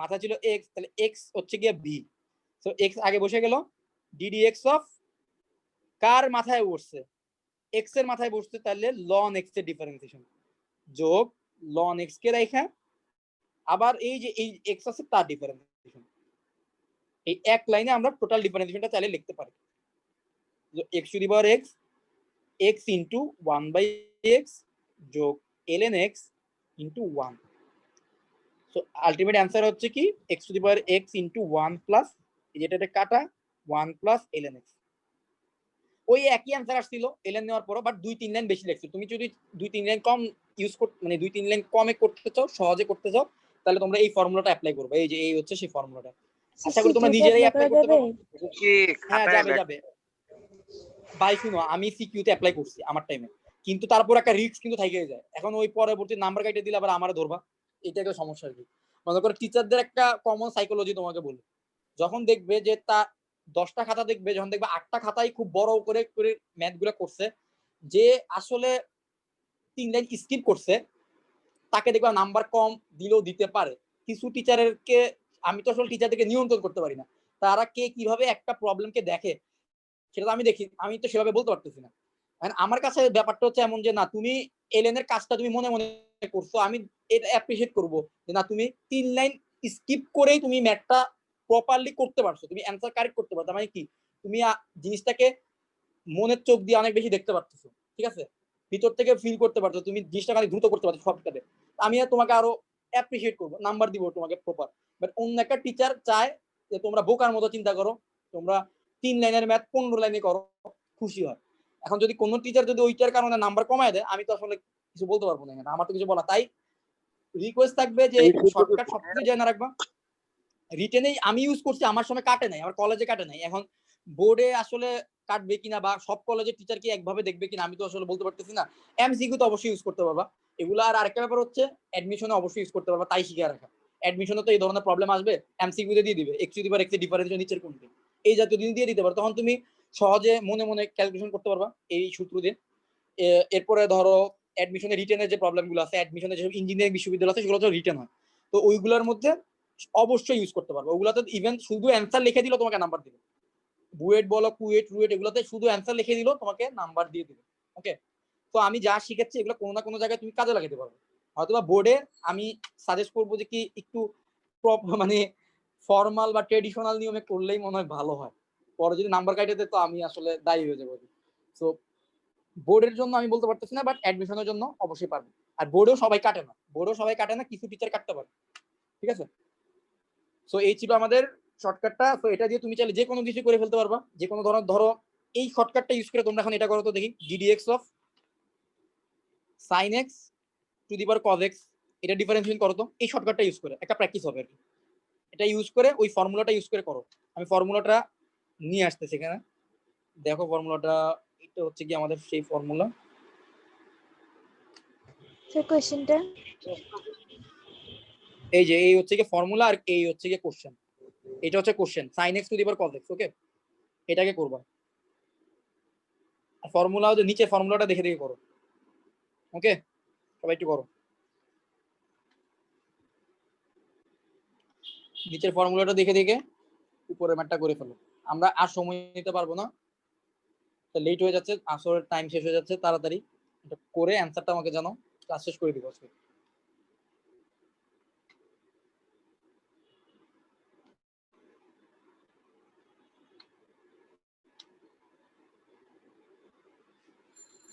মাথা ছিল এক্স, তাহলে এক্স হচ্ছে গিয়ে ভি। সো এক্স আগে বসে গেল, ডিডিএক্স অফ কার মাথায় বসছে, এক্স এর মাথায় বসছে, তাহলে লন এক্স এর ডিফারেন্সিয়েশন যোগ লন এক্স কে রেখে আবার এই যে এই এক্স আছে তার ডিফারেন্সিয়েশন। এই এক লাইনে আমরা টোটাল ডিফারেন্সিয়েশনটা চাইলে লিখতে পারি, x to the power x x into 1 by x যোগ ln x into 1। So ultimate answer হচ্ছে কি x to the power x into 1 plus যেটাতে কাটা 1 প্লাস ln x। ওই একই অ্যান্সার আসছিল ln নেওয়ার পর, বাট 2-3 লাইন বেশি লিখছিল। তুমি যদি 2-3 লাইন কম ইউজ করতে, মানে 2-3 লাইন কমে করতে চাও, সহজে করতে চাও, তাহলে তোমরা এই ফর্মুলাটা অ্যাপ্লাই করবে, এই যে এই হচ্ছে সেই ফর্মুলাটা। আশা করি সিকিউতে তোমরা নিজেরাই apply অ্যাপ্লাই করা করতে যাবে? পারো। কি হ্যাঁ খাতায় যাবে যাবে ভাই, শুনো আমি সিকিউতে অ্যাপ্লাই করছি আমার টাইমে, কিন্তু তারপর একটা রিস্ক কিন্তু থেকে যায়। এখন ওই পরবর্তী নাম্বার কাইটে দিলে আবার আমারে ধরবা, এটা একটা সমস্যা আর কি। মনে করো টিচারদের একটা কমন সাইকোলজি তোমাকে বলি, যখন দেখবে যে তা 10টা খাতা দেখবে, যখন দেখবে 8টা খাতায় খুব বড় করে করে ম্যাথ গুলো করছে, যে আসলে 3 লাইন স্কিপ করছে, তাকে দেখবা নাম্বার কম দিলেও দিতে পারে। কিছু টিচারেরকে আমি তো আসলে টিচারদেরকে নিয়ন্ত্রণ করতে পারি না, তারা কে কিভাবে একটা প্রবলেমকে দেখে সেটা তো আমি দেখি, আমি তো সেভাবে বলতে পারতেছি না। আমার কাছে ব্যাপারটা হচ্ছে এমন যে না, তুমি এলেনের কাজটা তুমি মনে মনে করছো, আমি এটা অ্যাপ্রিশিয়েট করবো যে না তুমি 3 লাইন স্কিপ করেই তুমি ম্যাথটা প্রপারলি করতে পারছো, তুমি অ্যান্সার কারেক্ট করতে পারছো। মানে কি, তুমি জিনিসটাকে মনের চোখ দিয়ে অনেক বেশি দেখতে পারতেছো, ঠিক আছে, ভিতর থেকে ফিল করতে পারছো, তুমি জিনিসটা খালি দ্রুত করতে পারছো শর্টকাটে। আমি তোমাকে আরো অ্যাপ্রিশিয়েট করবো, নাম্বার দিব তোমাকে প্রপার। বাট অন্য একটা টিচার চায় যে তোমরা বোকার মতো চিন্তা করো, তোমরা 3 লাইনের ম্যাথ 15 লাইনে করো, খুশি হয়। এখন যদি কোনো টিচার যদি ওইটার কারণে নাম্বার কমায় দেয়, আমি তো আসলে কিছু বলতে পারবো না, আমার তো কিছু বলা। তাই রিকোয়েস্ট থাকবে যে শর্টকাট সবকিছু জেনে রাখবা। রিটেনেই আমি ইউজ করছি, আমার সময় কাটে নাই, আমার কলেজে কাটে নাই। এখন বোর্ডে আসলে কাটবে কিনা বা সব কলেজের টিচার কি একভাবে দেখবে কিনা আমি তো আসলে বলতে পারতেছি না। এমসিকিউ তো অবশ্যই ইউজ করতে পারবা এগুলো। আর আরেকটা ব্যাপার হচ্ছে অ্যাডমিশনে অবশ্যই ইউজ করতে পারবা, তাই শিখে রাখা। অ্যাডমিশনে তো এই ধরনের প্রবলেম আসবে, এমসিকিউ দিয়ে দিবে x to the power x এর ডিফারেন্স নিচের কোনটি, এই জাতীয় জিনিস দিয়ে দিতে পারো, তখন তুমি সহজে মনে মনে ক্যালকুলেশন করতে পারবা এই সূত্র দিয়ে। এরপরে ধরো অ্যাডমিশনে রিটেনের যে প্রবলেমগুলো আছে, অ্যাডমিশনে যেসব ইঞ্জিনিয়ারিং বিশ্ববিদ্যালয় আছে সেগুলো তো রিটেন হয়, তো ওইগুলোর মধ্যে অবশ্যই ইউজ করতে পারবো। ওগুলাতে ইভেন শুধু অ্যান্সার লিখে দিলেও তোমাকে নাম্বার দিবে। বুয়েট বলো, কুয়েট, রুয়েট, এগুলোতে শুধু অ্যান্সার লিখে দিলেও তোমাকে নাম্বার দিয়ে দিবে। ওকে, তো আমি যা শিখেছি এগুলো কোনো না কোনো জায়গায় তুমি কাজে লাগাতে পারবে। হয়তোবা বোর্ডে আমি সাজেস্ট করবো যে কি একটু মানে ফর্মাল বা ট্রেডিশনাল নিয়মে করলেই মনে হয় ভালো হয়, পরে যদি নাম্বার কাটে দেয় তো আমি আসলে দায়ী হয়ে যাবো। সো বোর্ডের জন্য আমি বলতে পারতেছি না, বাট অ্যাডমিশনের জন্য অবশ্যই পারবে। আর বোর্ডেও সবাই কাটে না, কিছু টিচার কাটতে পারে, ঠিক আছে। সো এই ছিল আমাদের শর্টকাটটা। তো এটা দিয়ে তুমি চাইলে যে কোনো কিছু করে ফেলতে পারবা, যে কোনো ধরনের। ধরো এই শর্টকাটটা ইউজ করে তোমরা এখন এটা করো তো দেখি, gdx of sin x to the power cos x, এটা ডিফারেন্সিয়েশন করো তো এই শর্টকাটটা ইউজ করে, একটা প্র্যাকটিস হবে আর কি। এটা ইউজ করে ওই ফর্মুলাটা ইউজ করে করো। আমি ফর্মুলাটা নিয়ে আসতেছি এখানে, দেখো ফর্মুলাটা, এটা হচ্ছে কি আমাদের সেই ফর্মুলা। স্যার কোশ্চেনটা এই যে এই হচ্ছে কি ফর্মুলা, আর এই হচ্ছে কি কোশ্চেন। এটা হচ্ছে question sin x to the power cos x, ওকে, এটাকে করবা। আর ফর্মুলা যে নিচে ফর্মুলাটা দেখে দেখে করো, ওকে, সবাই একটু করো। নিচের ফর্মুলাটা দেখে দেখে উপরে ম্যাটটা করে ফেলো। আমরা আর সময় নিতে পারবো না, লেট হয়ে যাচ্ছে, আসরের টাইম শেষ হয়ে যাচ্ছে, তাড়াতাড়ি এটা করে অ্যান্সারটা আমাকে জানো, ক্লাস শেষ করে দিব আজকে।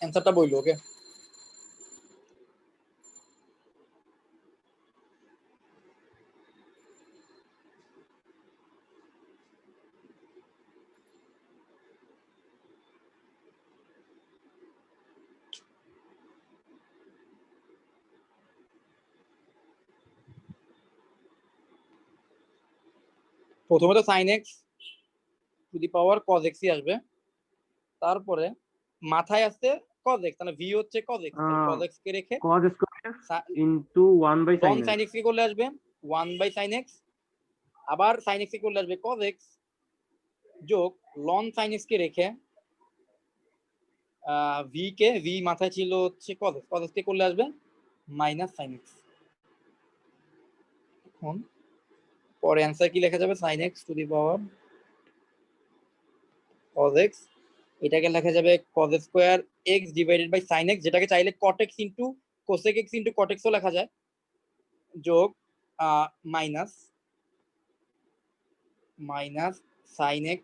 অ্যান্সারটা বললো, ওকে। প্রথমে তো sin x to the power cos x আসবে, তারপরে মাথায় আসছে cos x, তাহলে v হচ্ছে cos x, cos x কে রেখে cos square into 1 by ln sin sin x। x কে করলে আসবে 1 বাই sin x, আবার sin x কে করলে আসবে cos x, যোগ ln sin x কে রেখে v মাথায় ছিল হচ্ছে cos x কে করলে আসবে মাইনাস sin x। এখন পরে অ্যান্সার কি লেখা যাবে, sin x to the power cos x, এটাকে লেখা যাবে cos square x divided by sin x, যেটাকে চাইলে cot x into cosec x into cot x ও লেখা যায়, যোগ minus sin x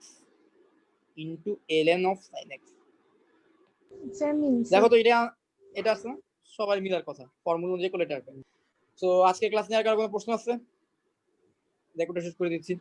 into ln of sin x। Sir মিলছে। দেখো তো এটা আছে না, সবার মিলার কথা, ফর্মুলা অনুযায়ী করলে এটা আসবে। তো আজকে ক্লাস নেওয়ার কারণে কোনো প্রশ্ন আছে? দেখো শেষ করে দিচ্ছি।